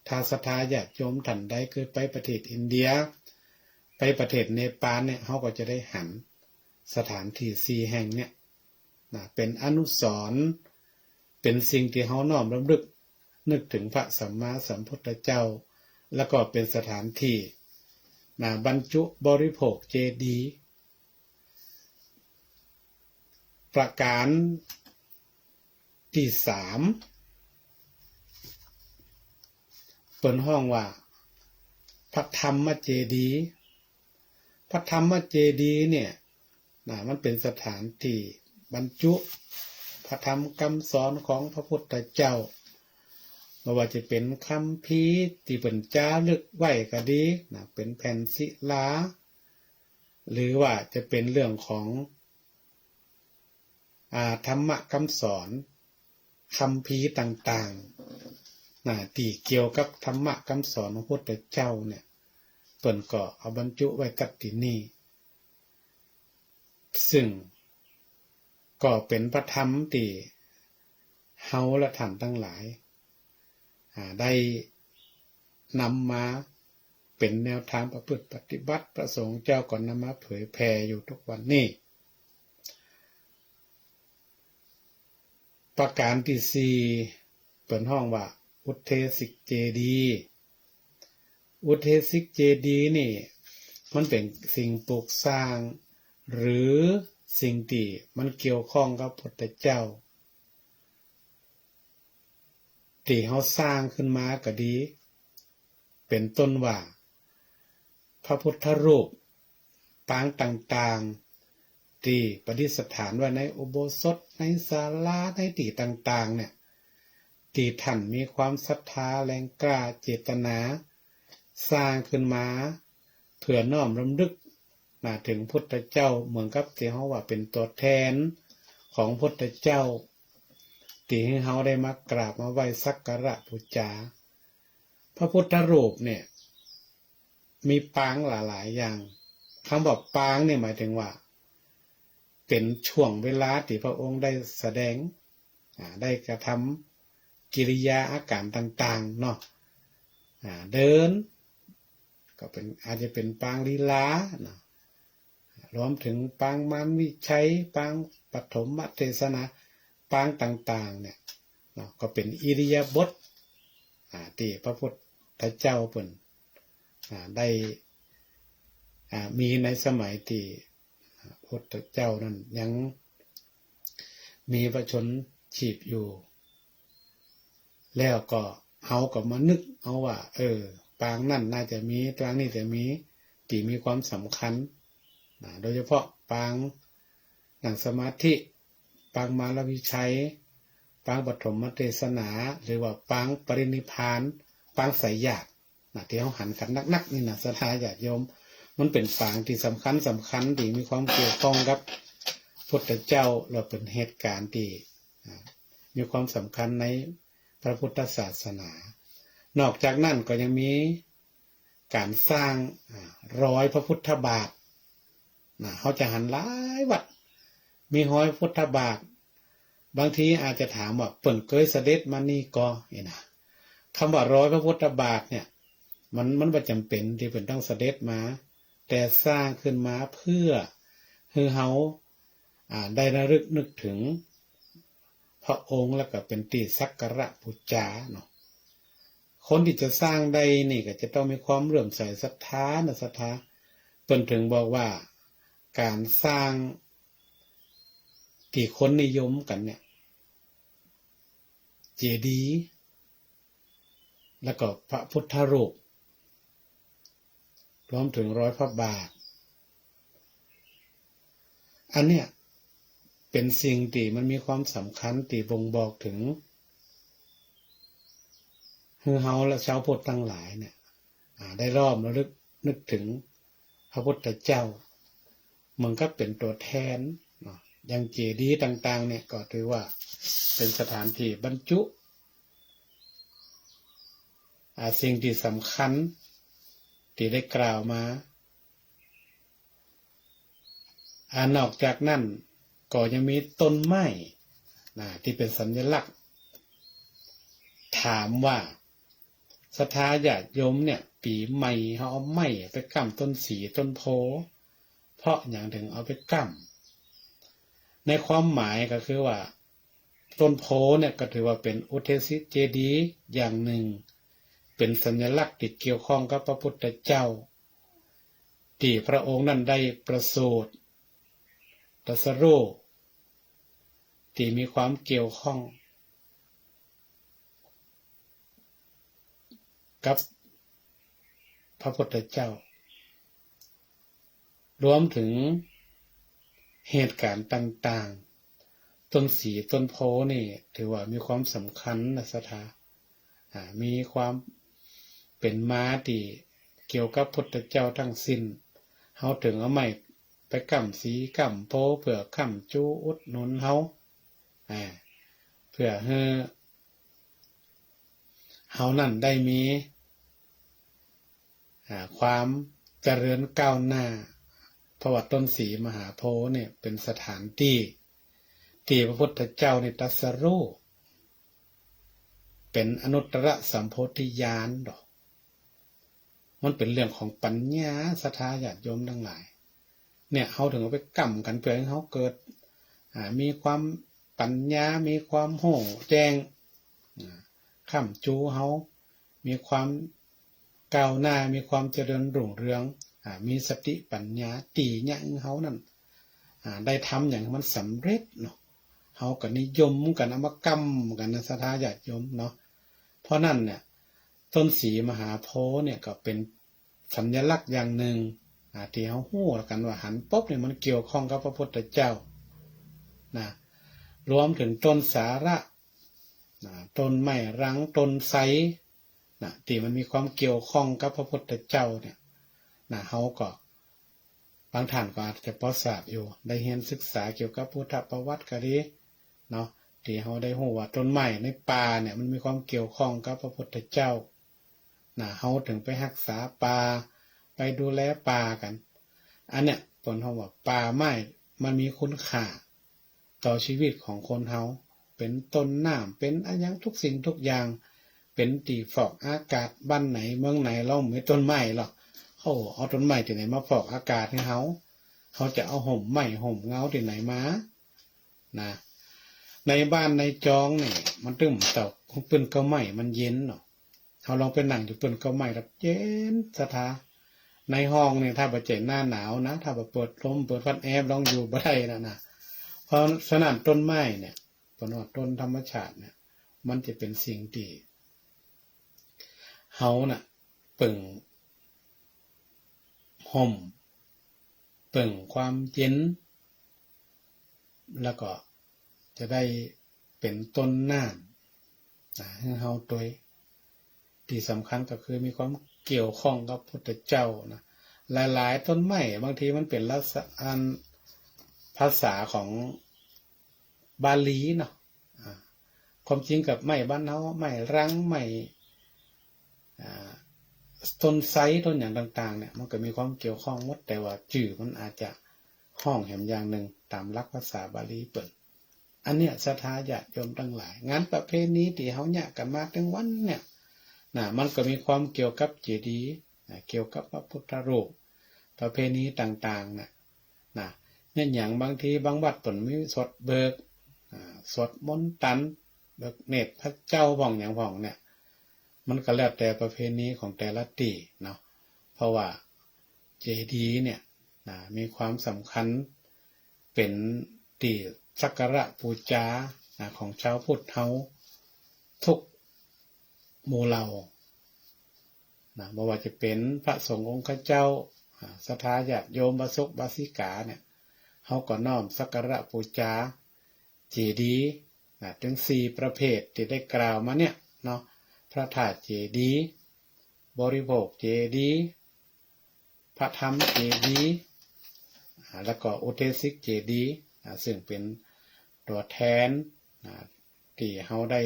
ถ้าศรัทธาญาติโยมท่านใดเคยไปประเทศอินเดียไปประเทศเนปาลเนี่ยเฮาก็จะได้หันสถานที่4 แห่งเนี่ยเป็นอนุสรณ์เป็นสิ่งที่เฮาน้อมรำลึกนึกถึงพระสัมมาสัมพุทธเจ้าแล้วก็เป็นสถานที่บรรจุบริโภคเจดีย์ประการที่3เปิดห้องว่าพระธรรมเจดีย์พระธรรมเจดีย์เนี่ยมันเป็นสถานที่บรรจุพระธรรมคำสอนของพระพุทธเจ้าไม่ว่าจะเป็นคัมภีร์ที่เป็นจารึกไว้ก็ดีเป็นแผ่นศิลาหรือว่าจะเป็นเรื่องของธรรมะคำสอนคัมภีร์ต่างๆที่เกี่ยวกับธรรมะคำสอนของพระพุทธเจ้าเนี่ยเพิ่นก็เอาบรรจุไว้กับที่นี่ซึ่งก็เป็นพระธรรมที่เฮาและท่านทั้งหลายได้นำมาเป็นแนวทางประพฤติปฏิบัติประสงค์เจ้าก็นำมาเผยแผ่อยู่ทุกวันนี้ประการที่4เปิดห้องว่าอุเทศิกเจดีย์อุเทศิกเจดีย์นี่มันเป็นสิ่งปลูกสร้างหรือสิ่งที่มันเกี่ยวข้องกับพระพุทธเจ้าที่เขาสร้างขึ้นมาก็ดีเป็นต้นว่าพระพุทธรูป ปางต่างๆที่ประดิษฐานไว้ในอุโบสถในศาลาในที่ต่างๆเนี่ยที่ท่านมีความศรัทธาแรงกล้าเจตนาสร้างขึ้นมาเพื่อน้อมรำลึกถึงพุทธเจ้าเหมือนกับที่เขาว่าเป็นตัวแทนของพุทธเจ้าที่ให้เขาได้มากราบมาไหว้สักการะบูชาพระพุทธรูปเนี่ยมีปางหลายๆอย่างคำว่าปางเนี่ยหมายถึงว่าเป็นช่วงเวลาที่พระองค์ได้แสดงได้กระทำกิริยาอาการต่างๆเนาะเดินก็เป็นอาจจะเป็นปางลีลาเนาะรวมถึงปางมารวิชัยปางปฐมเทศนาปางต่างๆเนี่ยเนาะก็เป็นอิริยาบถที่พระพุทธเจ้าเพิ่นได้มีในสมัยที่พระพุทธเจ้านั้นยังมีพระชนชีพอยู่แล้วก็เอาก็มานึกเอาว่าปางนั่นน่าจะมีปางนี่จะมีที่มีความสำคัญโดยเฉพาะปางนั่งสมาธิปางมารวิชัยปางปฐมเทศนาหรือว่าปางปรินิพพานปางไสยญาติที่เขาหันกันนักๆนี่นะศรัทธาญาติโยมมันเป็นปางที่สำคัญที่มีความเกี่ยวข้องกับพุทธเจ้าเราเป็นเหตุการณ์ที่มีความสำคัญในพระพุทธศาสนานอกจากนั้นก็ยังมีการสร้างร้อยพระพุทธบาทเขาจะหันหลายวัดมีร้อยพุทธบาทบางทีอาจจะถามว่าเปิ่นเคยเสด็จมานี่ก็นะคำว่าร้อยพระพุทธบาทเนี่ยมันประจำเป็นที่เป็นต้องเสด็จมาแต่สร้างขึ้นมาเพื่อให้เขาได้ระลึกนึกถึงพระองค์แล้วก็เป็นที่สักการะบูชาเนาะคนที่จะสร้างได้นี่ก็จะต้องมีความเลื่อมใสศรัทธาเพิ่นถึงบอกว่าการสร้างที่คนนิยมกันเนี่ยเจดีย์แล้วก็พระพุทธรูปรวมถึงร้อยพระบาทอันเนี้ยเป็นสิ่งที่มันมีความสำคัญที่บ่งบอกถึงคือเฮาและชาวพุทธทั้งหลายเนี่ยได้รอบระลึกนึกถึงพระพุทธเจ้ามันก็เป็นตัวแทนอย่างเจดีย์ต่างๆเนี่ยก็ถือว่าเป็นสถานที่บรรจุสิ่งที่สำคัญที่ได้กล่าวมานอกจากนั้นก็ยังมีต้นไม้ที่เป็นสัญลักษณ์ถามว่าศรัทธาญาติโยมเนี่ยปีใหม่เขาเอาไม้ไปกั้มต้นสีต้นโพเพราะอย่างถึงเอาไปกั้มในความหมายก็คือว่าต้นโพเนี่ยก็ถือว่าเป็นอุเทศิเจดีย์อย่างหนึ่งเป็นสัญลักษณ์ที่เกี่ยวข้องกับพระพุทธเจ้าที่พระองค์นั้นได้ประสูติตรัสรู้ที่มีความเกี่ยวข้องกับพระพุทธเจ้ารวมถึงเหตุการณ์ต่างๆต้นสีต้นโพนี่ถือว่ามีความสำคัญนะศรัทธามีความเป็นมาที่เกี่ยวกับพุทธเจ้าทั้งสิ้นเฮาถึงเอาไม้ไปกั้มสีกั้มโพเพื่อค้ำจูอุดหนุนเฮาเพื่อให้เฮานั่นได้มีความเจริญก้าวหน้าเพราะว่าต้นสีมหาโพธิ์เนี่ยเป็นสถานที่ที่พระพุทธเจ้าตรัสรู้เป็นอนุตตรสัมโพธิญาณดอกมันเป็นเรื่องของปัญญาศรัทธาญาติโยมทั้งหลายเนี่ยเฮาถึงเอาไปกั้มกันเพื่อให้เฮาเกิดมีความปัญญามีความโห่แจ้งค้ำจูเฮามีความก้าวหน้ามีความเจริญรุ่งเรืองมีสติปัญญาตีเนี่ยเฮานั่นได้ทำอย่างมันสำเร็จเนาะเฮาก็นิยมกันเอามากั้มกันนะศรัทธาญาติโยมเนาะเพราะนั่นเนี่ยต้นสีมหาโพธิ์เนี่ยก็เป็นสัญลักษณ์อย่างหนึ่ง ที่เฮาฮู้แล้วกันว่าหันปบเนี่ยมันเกี่ยวข้องกับพระพุทธเจ้านะรวมถึงต้นสาระต้นไม้รังต้นไทรที่มันมีความเกี่ยวข้องกับพระพุทธเจ้าเนี่ยเฮาก็บางท่านก็อาจจะพอทราบอยู่ได้เรียนศึกษาเกี่ยวกับพุทธประวัติก็ดีเนาะที่เฮาได้รู้ว่าต้นไม้ในป่าเนี่ยมันมีความเกี่ยวข้องกับพระพุทธเจ้าเฮาถึงไปรักษาป่าไปดูแลป่ากันอันเนี้ยผลเฮาว่าป่าไม้มันมีคุณค่าต่อชีวิตของคนเฮาเป็นต้นน้ำเป็นอะไรอย่างทุกสิ่งทุกอย่างเป็นตีฟอกอากาศบ้านไหนเมืองไหนเราไม่ต้นไม้หรอกเขาเอาต้นไม้ที่ไหนมาฟอกอากาศให้เขาจะเอาห่มไม้ห่มเงาที่ไหนมานะในบ้านในจองเนี่ยมันตึ้มเต่าของปืนเกาไม้มันเย็นเนาะเขาลองไปนั่งอยู่ปืนเกาไม้แล้วเย็นสถาในห้องเนี่ยถ้าบาเจ็บหน้าหนาวนะถ้าบาเปิดลมเปิดพัดแอร์ลองอยู่บ่ได้นะเพราะฉะนั้นต้นไม้เนี่ยต้นธรรมชาติเนี่ยมันจะเป็นสิ่งที่เฮาปึ่งห่มปึ่งความเย็นแล้วก็จะได้เป็นต้นน้ำให้เฮาตัวที่สำคัญก็คือมีความเกี่ยวข้องกับพุทธเจ้านะหลายๆต้นไม้บางทีมันเป็นลักษณะภาษาของบาลีเนาะความจริงกับไม้บ้านเฮาไม้รังไม้ต้นไทรต้นอย่างต่างๆเนี่ยมันก็มีความเกี่ยวข้องหมดแต่ว่าชื่อมันอาจจะห้องแหมอย่างหนึ่งตามหลักภาษาบาลีเปิ่นอันเนี้ยศรัทธาญาติโยมทั้งหลายงานประเพณีที่เฮาเนี่ยกันมาทั้งวันเนี่ยมันก็มีความเกี่ยวกับเจดีย์เกี่ยวกับพระพุทธรูปประเพณีต่างๆเนี่ยอย่างบางทีบางวัดเปิ่นมีสวดเบิกสวดมนต์ตันเบิกเนตรพระเจ้าพ่องอย่างพ่องเนี่ยมันก็แล้วแต่ประเพณีของแต่ละที่เนาะเพราะว่าเจดีย์เนี่ยมีความสำคัญเป็นที่สักการะบูชาของชาวพุทธเฮาทุกหมู่เหล่าไม่ว่าจะเป็นพระสงฆ์องค์เจ้าศรัทธาญาติโยมบาศกบาสิกาเนี่ยเฮาก็น้อมสักการะบูชาเจดีย์ถึง4ประเภทที่ได้กล่าวมาเนี่ยเนาะพระธาตุเจดีย์บริโภคเจดีย์พระธรรมเจดีย์แล้วก็อุเทศิกเจดีย์ซึ่งเป็นตัวแทนที่เฮาได้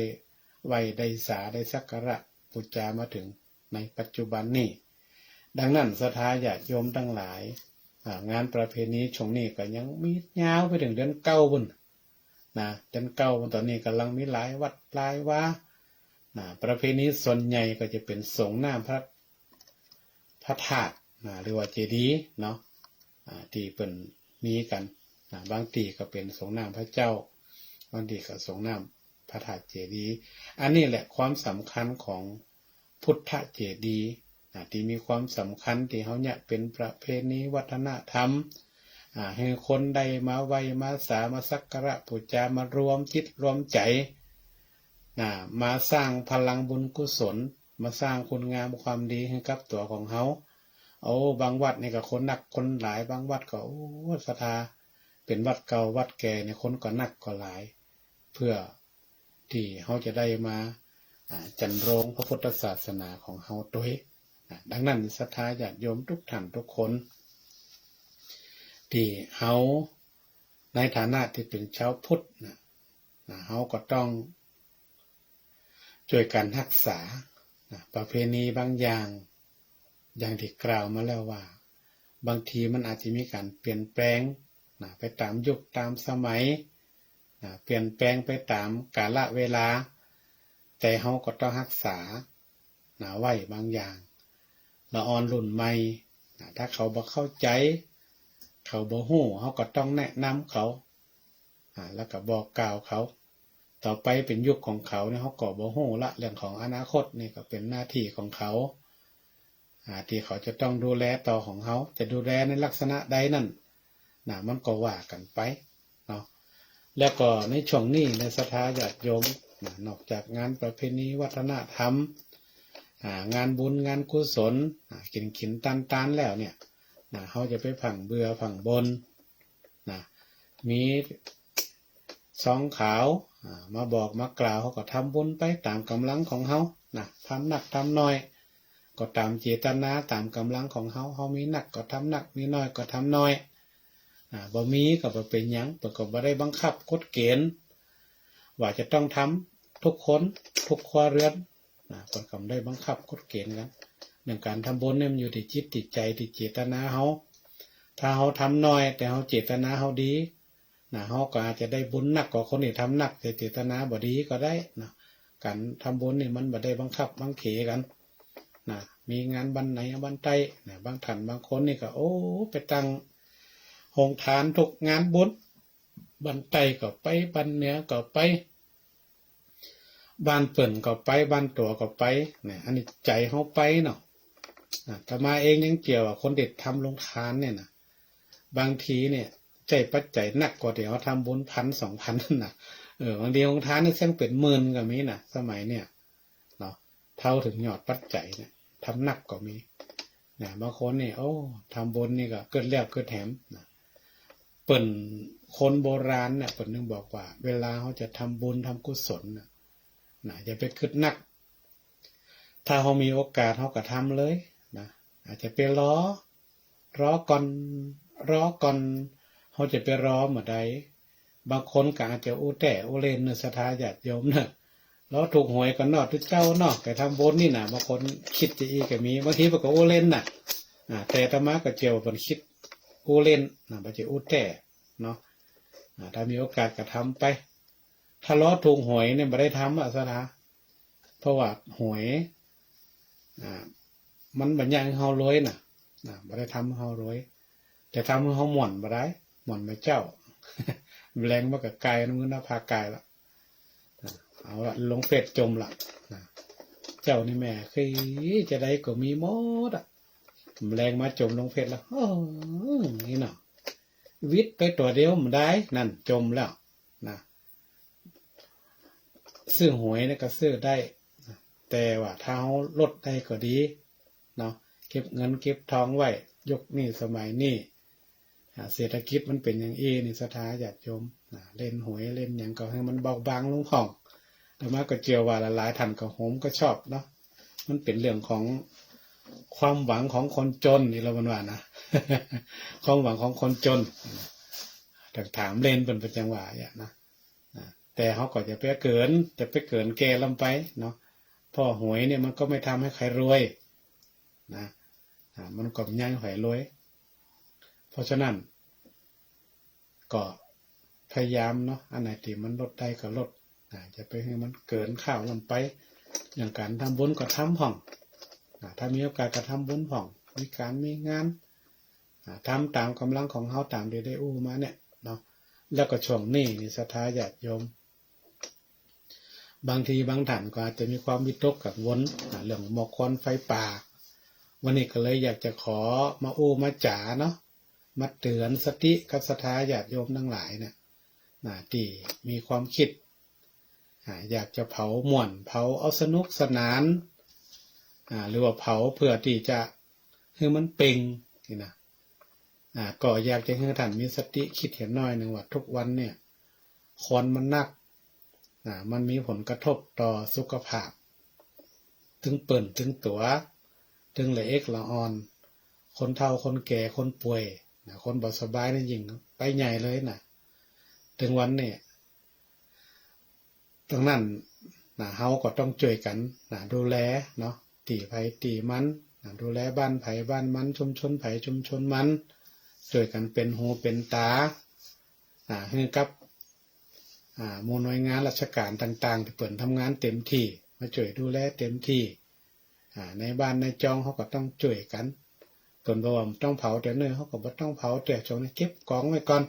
ไหว้ได้สาได้สักการะบูชามาถึงในปัจจุบันนี้ดังนั้นศรัทธาญาติโยมทั้งหลายงานประเพณีช่วงนี้ก็ยังมียาวไปถึงเดือนเก้าบุญเดือนเก้าตอนนี้กำลังมีหลายวัดหลายว่าประเพณีส่วนใหญ่ก็จะเป็นสงน้ำพระธาตุหรือว่าเจดีย์เนาะที่เป็นมีกันบางทีก็เป็นสงน้ำพระเจ้าบางทีก็สงน้ำพระธาตุเจดีย์อันนี้แหละความสำคัญของพุทธเจดีย์ที่มีความสำคัญที่เขาเนี่ยเป็นประเพณีวัฒนธรรมให้คนใดมาไหว้มาสามาสักการะบูชามารวมจิตรวมใจมาสร้างพลังบุญกุศลมาสร้างคุณงามความดีให้กับตัวของเขาบางวัดนี่ก็คนนักคนหลายบางวัดก็ศรัทธาเป็นวัดเก่าวัดแก่เนี่ยคนก็นักก็หลายเพื่อที่เขาจะได้มาจันโรงพระพุทธศาสนาของเขาด้วยดังนั้นศรัทธาญาติโยมทุกท่านทุกคนที่เขาในฐานะที่เป็นชาวพุทธเขาก็ต้องช่วยกันรักษาประเพณีบางอย่างอย่างที่กล่าวมาแล้วว่าบางทีมันอาจจะมีการเปลี่ยนแปลงไปตามยุคตามสมัยเปลี่ยนแปลงไปตามกาลเวลาแต่เขาก็ต้องรักษาไว้บางอย่างละอ่อนรุ่นใหม่ถ้าเขาบ่เข้าใจเขาบ่ฮู้เขาก็ต้องแนะนำเขาแล้วก็บอกกล่าวเขาต่อไปเป็นยุคของเขาเนี่ยเขาก็บ่ฮู้ละเรื่องของอนาคตนี่ก็เป็นหน้าที่ของเขาที่เขาจะต้องดูแลต่อของเขาจะดูแลในลักษณะใดนั่นมันก็ว่ากันไปเนาะแล้วก็ในช่วงนี้ในศรัทธาญาติโยมนอกจากงานประเพณีวัฒนธรรมงานบุญงานกุศลกินตันแล้วเนี่ย นะเขาจะไปผังเบือผังบนนะมีซองขาวมาบอกมากล่าวเขาก็ทำบุญไปตามกำลังของเขานะทำหนักทำน้อยก็ตามเจตนาตามกำลังของเขามีหนักก็ทำหนักมีน้อยก็ทำน้อยบ่มีก็บ่เป็นหยังเปิดก็บ่ได้บังคับกฎเกณฑ์ว่าจะต้องทำทุกคนทุกครัวเรือนเปิดก็บ่ได้บังคับกฎเกณฑ์กันเรื่องการทำบุญเนี่ยมันอยู่ที่จิตที่ใจที่เจตนาเขาถ้าเขาทำน้อยแต่เขาเจตนาเขาดีเขาก็อาจจะได้บุญหนักกว่าคนที่ทำหนักแต่เจตนาบ่ดีก็ได้นะการทำบุญนี่มันบ่ได้บังคับบังเขกันนะมีงานบันไหนบันใต้นะบางท่านบางคนนี่ก็โอ้ไปตั้งโรงทานทุกงานบุญบันใต้ก็ไปบันเหนือก็ไปบ้านเปิ่นก็ไปบ้านตัวก็ไปเนี่ยอันนี้ใจเขาไปเนาะแต่มาเองยังเกี่ยวกับคนเด็ดทำโรงทานเนี่ยนะบางทีเนี่ยใจปัจจัยหนักกว่าเดี๋ยวทำบุญ1,000-2,000นะบางทีโรงทานนี่เส้นเป็นหมื่นก็มีนะสมัยเนี่ยเนาะเท่าถึงยอดปัจจัยเนี่ยทำหนักก็มีเนี่ยบางคนเนี่ยโอ้ทำบุญนี่ก็เกิดแล้วเกิดแถมนะเปิ่นคนโบราณเนี่ยเปิ่นนึงบอกว่าเวลาเขาจะทำบุญทำกุศลนะอย่าไปคิดหนักถ้าเขามีโอกาสเขาก็ทำเลยนะอาจจะไปรอก่อนเขาจะไปรอเมื่อใดบางคนก็อาจจะอู้แต่อู้เล่นเนื้อศรัทธาญาติโยมเนอะแล้วถูกหวยกันเนาะทุกเจ้าเนาะแกทำบุญนี่นะบางคนคิดจะอีก็มีบางทีมันก็อู้เล่นน่ะแต่ธรรมะก็เจียวเป็นคิดอู้เล่นนะบางทีอู้แต่เนาะถ้ามีโอกาสก็ทำไปถ้าล้อถูกหวยเนี่ยไม่ได้ทำศรัทธาเพราะว่าหวยมันบัญญัติเฮารวยน่ะไม่ได้ทำเฮารวยแต่ทำให้เขาหม่อนมาได้หม่อนมาเจ้า แรงมากกับกายน้ำเงินหน้าผากายละเอาละลงเฟซจมละเจ้านี่แม่เคยจะได้ก็มีหมดแรงมาจมลงเฟซแล้วนี่เนาะวิทย์ไปตัวเดียวมันได้นั่นจมแล้วนะซื้อหวยนี่ก็ซื้อได้แต่ว่าถ้าเขาลดได้ก็ดีเนาะเก็บเงินเก็บทองไว้ยกนี่สมัยนี้เศรษฐกิจมันเป็นอย่างนี่ศรัทธาญาติโยมเล่นหวยเล่นอย่างก็ให้มันเบาบางลงผ่องแต่มาก็เจียวว่าหลายท่านก็โหมก็ชอบเนาะมันเป็นเรื่องของความหวังของคนจนนี่เราว่านะ ความหวังของคนจนถามเล่นเป็นจังหวะอย่างนะแต่เขาก็จะไปเกินแก่ลำไปเนาะพ่อหวยเนี่ยมันก็ไม่ทำให้ใครรวยนะมันก็ย่างหอยรวยเพราะฉะนั้นก็พยายามเนาะอันไหนที่มันลดได้ก็ลดจะไปให้มันเกินข้าวลำไปอย่างการทำบุญก็ทำผ่องถ้ามีโอกาสก็ทำบุญผ่องมีการมีงานทำตามกำลังของเขาตามที่ได้อู้มาเนี่ยเนาะแล้วก็ช่วงนี้ศรัทธาญาติโยมบางทีบางท่านก็อาจจะมีความวิตกกังวลเรื่องหมอกควันไฟป่าวันนี้ก็เลยอยากจะขอมาอู้มาจ๋าเนาะมาเตือนสติกับศรัทธาญาติโยมทั้งหลายเนี่ยที่มีความคิดอยากจะเผาม่วนเผาเอาสนุกสนานหรือว่าเผาเพื่อที่จะให้มันเป่งนี่นะก็อยากจะให้ท่านมีสติคิดเห็นหน่อยหนึ่งว่าทุกวันเนี่ยควันมันหนักมันมีผลกระทบต่อสุขภาพถึงเปิ่นถึงตัวถึงละเอกละอ่อนคนเฒ่าคนแก่คนป่วยคนบ่สบายนี่ยิ่งไปใหญ่เลยถึงวันเนี่ยตรงนั้นเฮาก็ต้องช่วยกันดูแลเนาะตีไผตีมันดูแลบ้านไผบ้านมันชุมชนไผชุมชนมันช่วยกันเป็นหูเป็นตาให้กับหมู่หน่วยงานราชการต่างๆที่เปิดทำงานเต็มที่มาช่วยดูแลเต็มที่ในบ้านในจองเขาก็ต้องช่วยกันตนบ่ว่าต้องเผาแต่เนื้อเขาก็บ่ต้องเผาแต่ช่วงนี้เก็บกองไว้ก่อน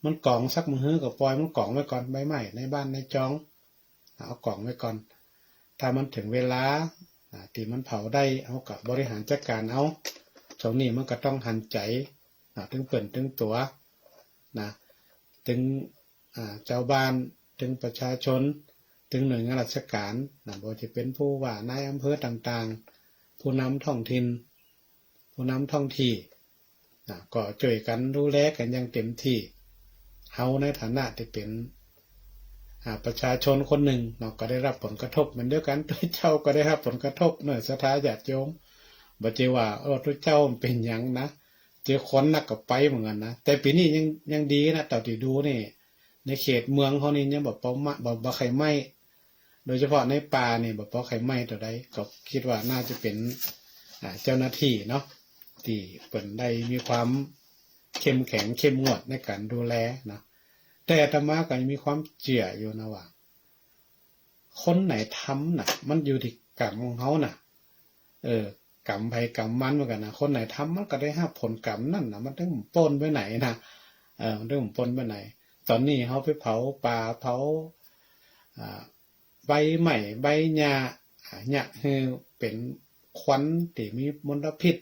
มันกองสักมื้อก็ปล่อยมันกองไว้ก่อนใบไม้ในบ้านในจองเอากองไว้ก่อนถ้ามันถึงเวลาที่มันเผาได้เอากับบริหารจัดการเอาช่วงนี้มันก็ต้องหันใจถึงเปิ่นถึงตัวถึงเจ้าบ้านถึงประชาชนถึงหน่วยงานราชการบ่ว่าจะเป็นผู้ว่านายอำเภอต่างๆผู้นำท้องถิ่นผู้นำท้องที่ ก็ช่วยกันดูแลกันอย่างเต็มที่เฮาในฐานะที่เป็นประชาชนคนหนึ่งเนาะก็ได้รับผลกระทบเหมือนเดียวกันทุกเจ้าก็ได้รับผลกระทบเนาะศรัทธาญาติโยมบ่เจว่าทุกเจ้ามันเป็นหยังนะเจอคนนักก็ไปเหมือนกันนะแต่ปีนี้ยังดีนะเต่าที่ดูนี่ในเขตเมืองเขานี่ยังบ่ไข่ไหม้โดยเฉพาะในป่านี่บ่ไข่ไหม้ตัวใดก็คิดว่าน่าจะเป็นเจ้าหน้าที่เนาะที่เปิ้นได้มีความเข้มแข็งเข้มงวดในการดูแลนะแต่อาตมาก็มีความเชื่ออยู่นะว่าคนไหนทำน่ะมันอยู่ที่กรรมของเขาน่ะกรรมไผกรรมมันเหมือนกันนะคนไหนทำมันก็ได้รับผลกรรมนั่นน่ะมันต้องปนไปไหนนะมันต้องปนไปไหนตอนนี้เขาไปเผาป่าเผาใบไม้ใบหญ้าเนี่ยคือเป็นควันที่มีมลพิษ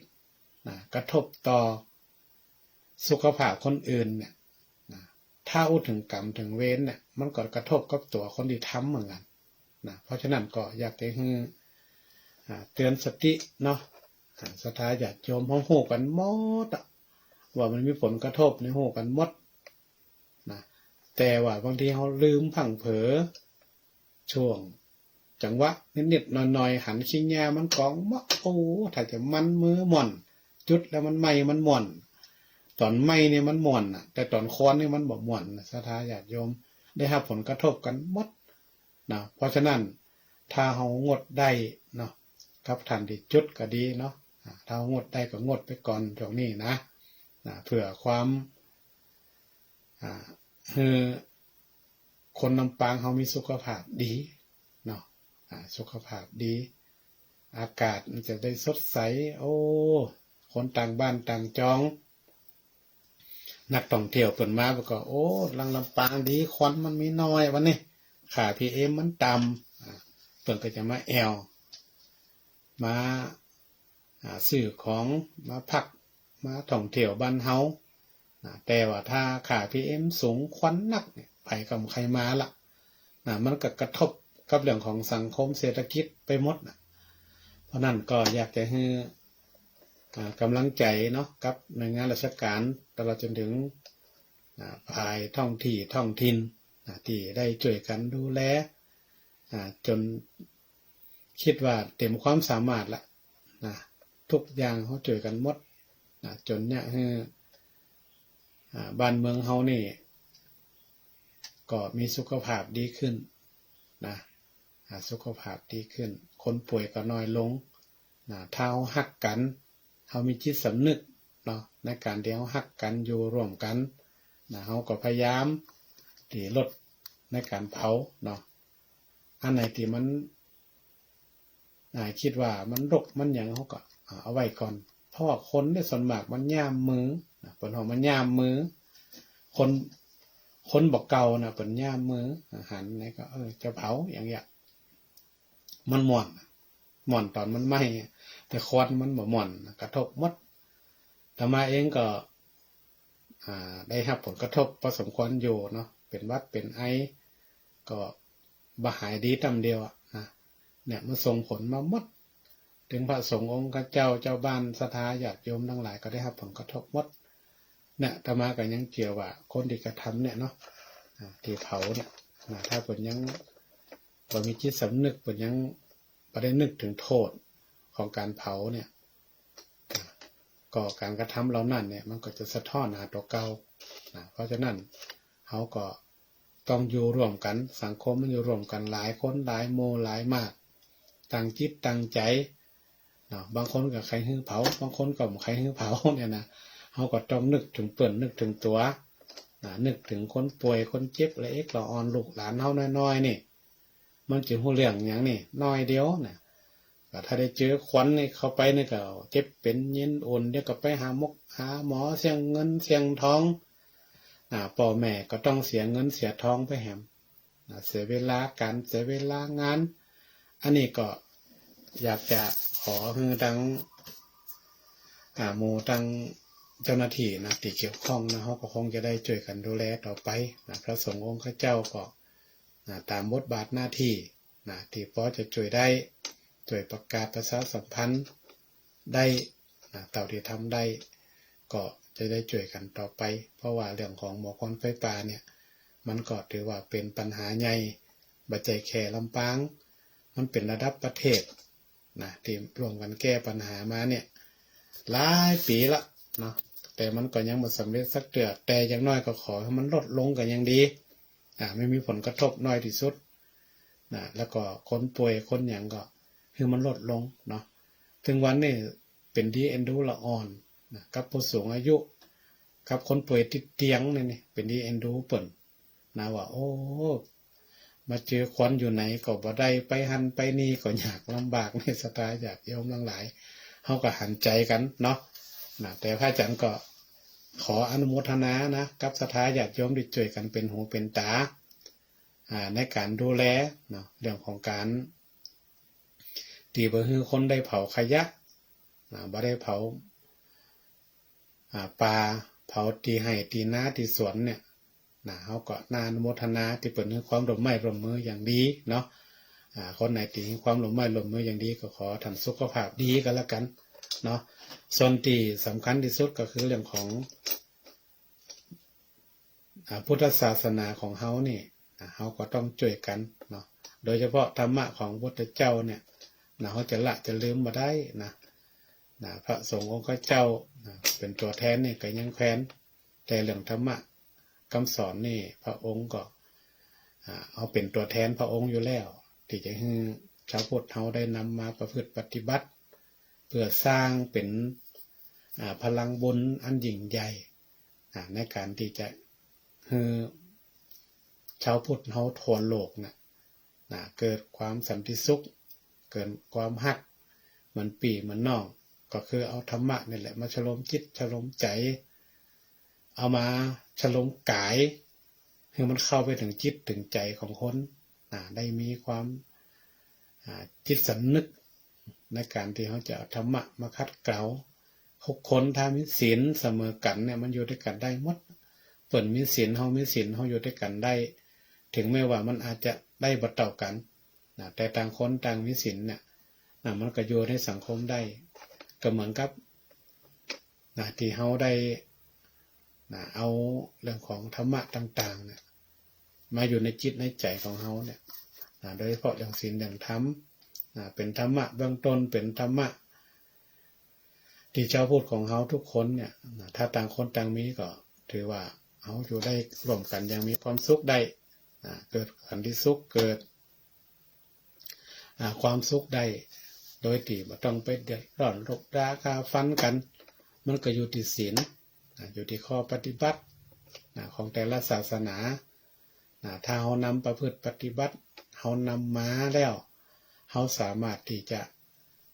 กระทบต่อสุขภาพคนอื่นเนี่ยถ้าพูดถึงกรรมถึงเวรเนี่ยมันก็กระทบกับตัวคนที่ทำเหมือนกันเพราะฉะนั้นก็อยากจะให้เตือนสติเนาะศรัทธาญาติโยมห้องหูกันหมดว่ามันมีผลกระทบในหูกันหมดแต่ว่าบางทีเขาลืมพังเผลอช่วงจังหวะนิดๆหน่อยๆหันขี้แง่มันกองมะโอ้ถ้าจะมันมือหม่อนจุดแล้วมันไหม้มันหม่อนตอนไหม้เนี่ยมันหม่อนแต่ตอนค้อนนี่มันบ่หม่อนศรัทธาญาติโยมได้รับผลกระทบกันหมดเพราะฉะนั้นถ้าเขางดได้เนาะกับท่านที่จุดก็ดีเนาะถ้างดได้ก็งดไปก่อนช่วงนี้นะเพื่อความคนลำปางเขามีสุขภาพดีเนาะสุขภาพดีอากาศมันจะได้สดใสโอ้คนต่างบ้านต่างจองนักท่องเที่ยวเปิดมาก็โอ้ลำปางดีควันมันมีน้อยวันนี้ค่า PM มันต่ำเปิดก็จะมาแอวมาซื้อของมาพักมาท่องเที่ยวบ้านเฮาแต่ว่าถ้าค่า PM สูงควันนักเนี่ยไปกับใครมาละมันก็กระทบกับเรื่องของสังคมเศรษฐกิจไปหมดเพราะนั้นก็อยากจะให้กำลังใจเนาะกับหน่วยงานราชการตลอดจนถึงภายท้องถิ่นที่ได้ช่วยกันดูแลจนคิดว่าเต็มความสามารถละทุกอย่างเขาช่วยกันหมดจนเนี่ยบ้านเมืองเฮานี่ก็มีสุขภาพดีขึ้นสุขภาพดีขึ้นคนป่วยก็น้อยลงถ้าเฮาฮักกันเฮามีจิตสำนึกเนาะในการที่เฮาฮักกันอยู่ร่วมกันเฮาก็พยายามที่ลดในการเผาเนาะอันไหนที่มันคิดว่ามันรกมันหยังเฮาก็เอาไว้ก่อนเพราะว่าคนเนี่ยส่วนมากมันย่ามมือเปิ้นเฮามันย่ามมือคนบอกเก่าเปิ้นย่ามมือหันไหนก็จะเผาอย่างเงี้ยมันม่วนตอนมันไหม้แต่ควันมันบ่ม่วนกระทบหมดแต่มาเองก็ได้รับผลกระทบพอสมควรอยู่เนาะเป็นหวัดเป็นไอก็บ่หายดีตำเดียวเนี่ยมันส่งผลมาหมดถึงพระสงฆ์องค์เจ้าบ้านศรัทธาญาติโยมทั้งหลายก็ได้รับผลกระทบหมดเนี่ยอาตมาก็ยังเชื่อว่าคนที่กระทำเนี่ยเนาะที่เผาเนี่ยถ้าเพิ่นยังบ่มีจิตสำนึกเพิ่นยังบ่ได้นึกถึงโทษของการเผาเนี่ยก็การกระทำเหล่านั้นเนี่ยมันก็จะสะท้อนหาตัวเก่าเพราะฉะนั้นเขาก็ต้องอยู่ร่วมกันสังคมมันอยู่ร่วมกันหลายคนหลายโมหลายมากตั้งจิตตั้งใจบางคนก็ใครฮื้อเผาบางคนก็บ่ใครฮื้อเผาเนี่ยนะเขาก็ต้องนึกถึงเปิ้นนึกถึงตัวนึกถึงคนป่วยคนเจ็บละเอ็กละออนลูกหลานเฮาน้อยๆนี่มันสิฮู้เรื่องหยังนี่น้อยเดียวน่ะก็ถ้าได้เจอควันนี่เข้าไปนี่ก็เจ็บเป็นเย็นอุ่นเดี๋ยวก็ไปหาหมอเสี่ยงเงินเสี่ยงทองพ่อแม่ก็ต้องเสียเงินเสียทองไปแหมเสียเวลาการเสียเวลางานอันนี้ก็อยากจะขอให้ทั้งหมู่ทั้งเจ้าหน้าที่ที่เกี่ยวข้องเขาก็คงจะได้ช่วยกันดูแลต่อไปพระสงฆ์องค์ข้าเจ้าก็ตามบทบาทหน้าที่ที่พอจะช่วยได้ช่วยประกาศประชาสัมพันธ์ได้เท่าที่ทำได้ก็ จะได้ช่วยกันต่อไปเพราะว่าเรื่องของหมอกควันไฟป่าเนี่ยมันก็ถือว่าเป็นปัญหาใหญ่บ่ใจแค่ลำปางมันเป็นระดับประเทศนะที่ร่วมกันแก้ปัญหามาเนี่ยหลายปีละเนาะแต่มันก็ยังบ่สำเร็จสักเทื่อแต่อย่างน้อยก็ขอให้มันลดลงก็ยังดีไม่มีผลกระทบน้อยที่สุดนะแล้วก็คนป่วยคนหยังก็คือมันลดลงเนาะถึงวันนี้เป็นที่เอ็นดูละอ่อนนะกับผู้สูงอายุกับคนป่วยติดเตียงนี่เป็นที่เอ็นดูเปิ่นนะว่าโอ้มาเจอควันอยู่ไหนก็บ่ได้ไปหันไปนี่ก็ยากลำบากในสถานอยากโยมทั้งหลายเฮาก็หันใจกันเนาะนะแต่พระอาจารย์ก็ขออนุโมทนานะกับศรัทธาญาติโยมที่ช่วยกันเป็นหูเป็นตาในการดูแลเนาะเรื่องของการที่บ่ฮือคนได้เผาขยะบ่ได้เผาป่าเผาตีไร่ตีนาตีสวนเนี่ยเฮาก็น่าอนุโมทนาที่เปิดให้ความร่วมไม้ร่วมมืออย่างดีเนาะคนไหนที่ให้ความร่วมไม้ร่วมมืออย่างดีก็ขอท่านสุขภาพดีกันแล้วกันเนาะส่วนที่สำคัญที่สุดก็คือเรื่องของพุทธศาสนาของเฮานี่เฮาก็ต้องช่วยกันเนาะโดยเฉพาะธรรมะของพระพุทธเจ้าเนี่ยเฮาจะละจะลืมบ่ได้นะพระสงฆ์องค์เจ้าเป็นตัวแทนนี่ก็ยังแคว้นแต่เรื่องธรรมะคำสอนนี่พระองค์ก็เอาเป็นตัวแทนพระองค์อยู่แล้วที่จะให้ชาวพุทธเฮาได้นำมาประพฤติปฏิบัติเพื่อสร้างเป็นพลังบุญอันยิ่งใหญ่ในการที่จะให้ชาวพุทธเฮาทั่วโลกเกิดความสันติสุขเกิดความฮักเหมือนปี่เหมือนน้องก็คือเอาธรรมะนี่แหละมาฉลมจิตฉลมใจเอามาฉลมกายให้มันเข้าไปถึงจิตถึงใจของคนได้มีความจิตสำนึกในการที่เขาจะเอาธรรมะมาคัดเกลาทุกคนถ้ามีศีลเสมอกันเนี่ยมันอยู่ด้วยกันได้หมดเปิ่นมีศีลเฮามีศีลเฮาอยู่ด้วยกันได้ถึงแม้ว่ามันอาจจะได้บ่เท่ากันแต่ต่างคนต่างมีศีลเนี่ยมันก็อยู่ในสังคมได้ก็เหมือนกับที่เฮาได้เอาเรื่องของธรรมะต่างๆเนี่ยมาอยู่ในจิตในใจของเฮาเนี่ยโดยเฉพาะเรื่องศีลเรื่องธรรมเป็นธรรมะเบื้องต้นเป็นธรรมะที่เจ้าพูดของเฮาทุกคนเนี่ยถ้าต่างคนต่างมีก็ถือว่าเฮาอยู่ได้ร่วมกันอย่างมีความสุขได้เกิดสันติสุขเกิดความสุขได้โดยที่บ่ต้องไปเดือดร้อนรบราฆ่าฟันกันมันก็อยู่ที่ศีลอยู่ที่ข้อปฏิบัติของแต่ละศาสนาถ้าเฮานำประพฤติปฏิบัติเฮานำมาแล้วเฮาสามารถที่จะ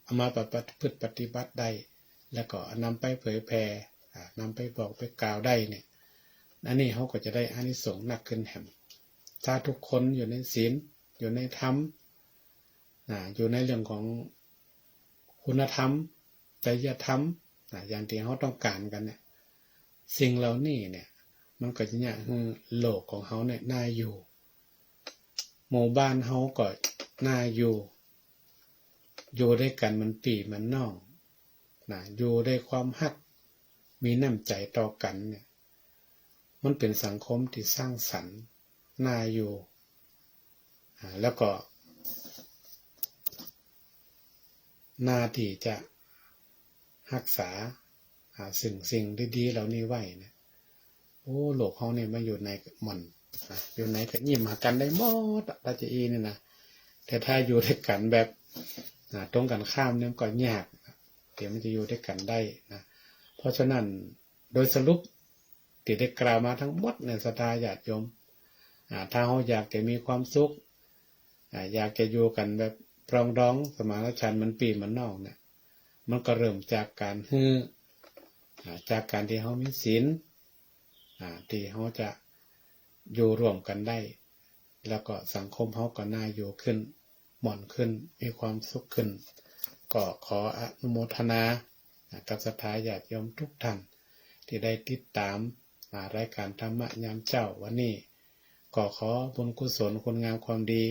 เอามาประพฤติปฏิบัติได้แล้วก็นำไปเผยแผ่นำไปบอกไปกล่าวได้เนี่ยอันนี้เฮาก็จะได้อานิสงส์หนักขึ้นแห่งถ้าทุกคนอยู่ในศีลอยู่ในธรรมอยู่ในเรื่องของคุณธรรมจริยธรรมอย่างที่เฮาต้องการกันเนี่ยสิ่งเหล่านี้เนี่ยมันก็จะเนี่ยคือโลกของเฮาเนี่ยน่าอยู่หมู่บ้านเฮาก็น่าอยู่ด้วยกันมันปี่มันน้องอยู่ด้วยความฮักมีน้ำใจต่อกันเนี่ยมันเป็นสังคมที่สร้างสรรค์น่าอยู่แล้วก็น่าที่จะรักษาสิ่งดีๆเหล่านี้ไว้นะโอ้โลกเฮาเนี่ยมาอยู่ในหม่อนอยู่ในก็ยิ้มหากันได้หมดราชอีนี่นะแต่ถ้าอยู่ด้วยกันแบบตรงกันข้ามเนี่ยก็ยากเดี๋ยวมันจะอยู่ด้วยกันได้นะเพราะฉะนั้นโดยสรุปที่ได้กล่าวมาทั้งหมดในศรัทธาญาติโยมถ้าเฮาอยากจะมีความสุขอยากจะอยู่กันแบบปรองดองสมานฉันท์มันปี่มันน้องเนี่ยมันก็เริ่มจากการจากการที่เฮามีศีลที่เฮาจะอยู่ร่วมกันได้แล้วก็สังคมเฮาก็น่าอยู่ขึ้นหม่อนขึ้นมีความสุขขึ้นก็ขออนุโมทนากับศรัทธาญาติโยมทุกท่านที่ได้ติดตามรายการธรรมะยามเช้าวันนี้ก็ขอบุญกุศลคุณงามความดี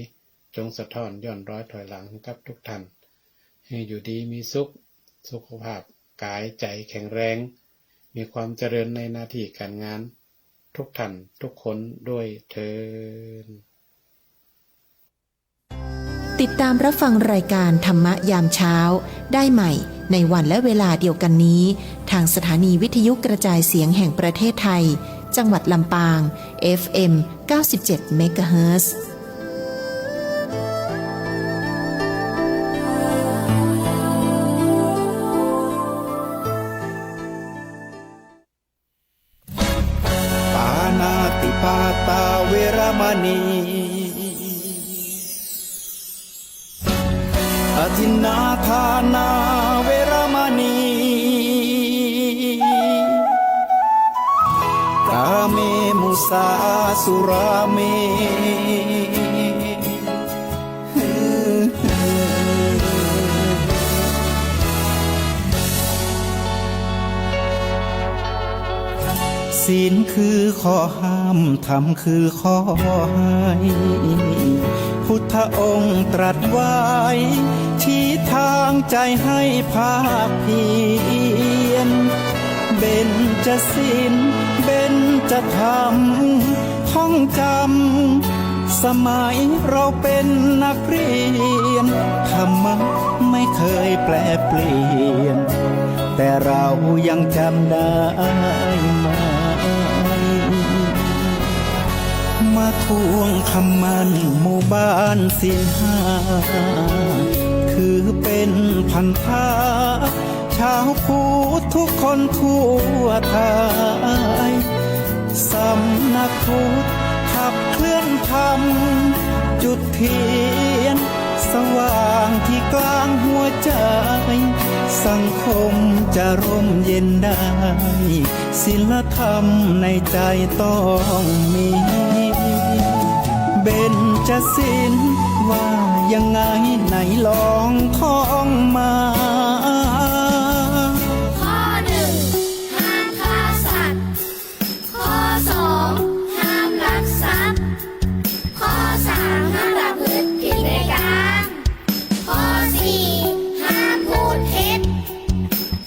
จงสะท้อนย้อนร้อยถอยหลังกับทุกท่านให้อยู่ดีมีสุขภาพกายใจแข็งแรง มีความเจริญในหน้าที่การงานทุกท่านทุกคนด้วยเถิด ติดตามรับฟังรายการธรรมะยามเช้าได้ใหม่ในวันและเวลาเดียวกันนี้ทางสถานีวิทยุกระจายเสียงแห่งประเทศไทยจังหวัดลำปาง FM 97 MHzปานาติปาตาเวรมณีอทินนาทานาเวรมณีกาเมมุสาสุราเมศีลคือข้อห้ามธรรมคือข้อให้พุทธองค์ตรัสไว้ชี้ทางใจให้ภาคเพียรเบญจศีลเบญจธรรมท่องจำสมัยเราเป็นนักเรียนธรรมะไม่เคยแปลเปลี่ยนแต่เรายังจำได้มาทวงคำมันหมู่บ้านศีลห้าคือเป็นพันธะชาวพุทธทุกคนทั่วไทยสำนักพุทธขับเคลื่อนธรรมจุดเทียนสว่างที่กลางหัวใจสังคมจะร่มเย็นได้ศีลธรรมในใจต้องมีเบญจศีลว่ายังไงไหนลองท่องมาข้อหนึ่งห้ามฆ่าสัตว์ข้อสองห้ามลักทรัพย์ข้อสามห้ามประพฤติผิดในกามข้อสี่ห้ามพูดเท็จ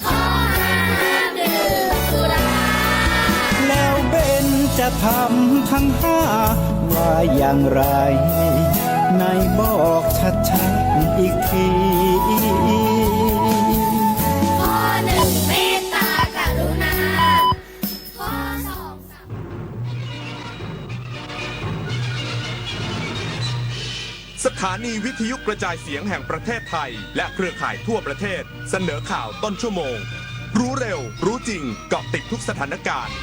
ข้อห้าห้ามดื่มสุราแล้วเบญจะทำทั้งห้าว่าอย่างไรไหนบอกชัดๆอีกทีข้อหนึ่งเมตตากรุณาข้อสอง สถานีวิทยุกระจายเสียงแห่งประเทศไทยและเครือข่ายทั่วประเทศเสนอข่าวต้นชั่วโมงรู้เร็วรู้จริงเกาะติดทุกสถานการณ์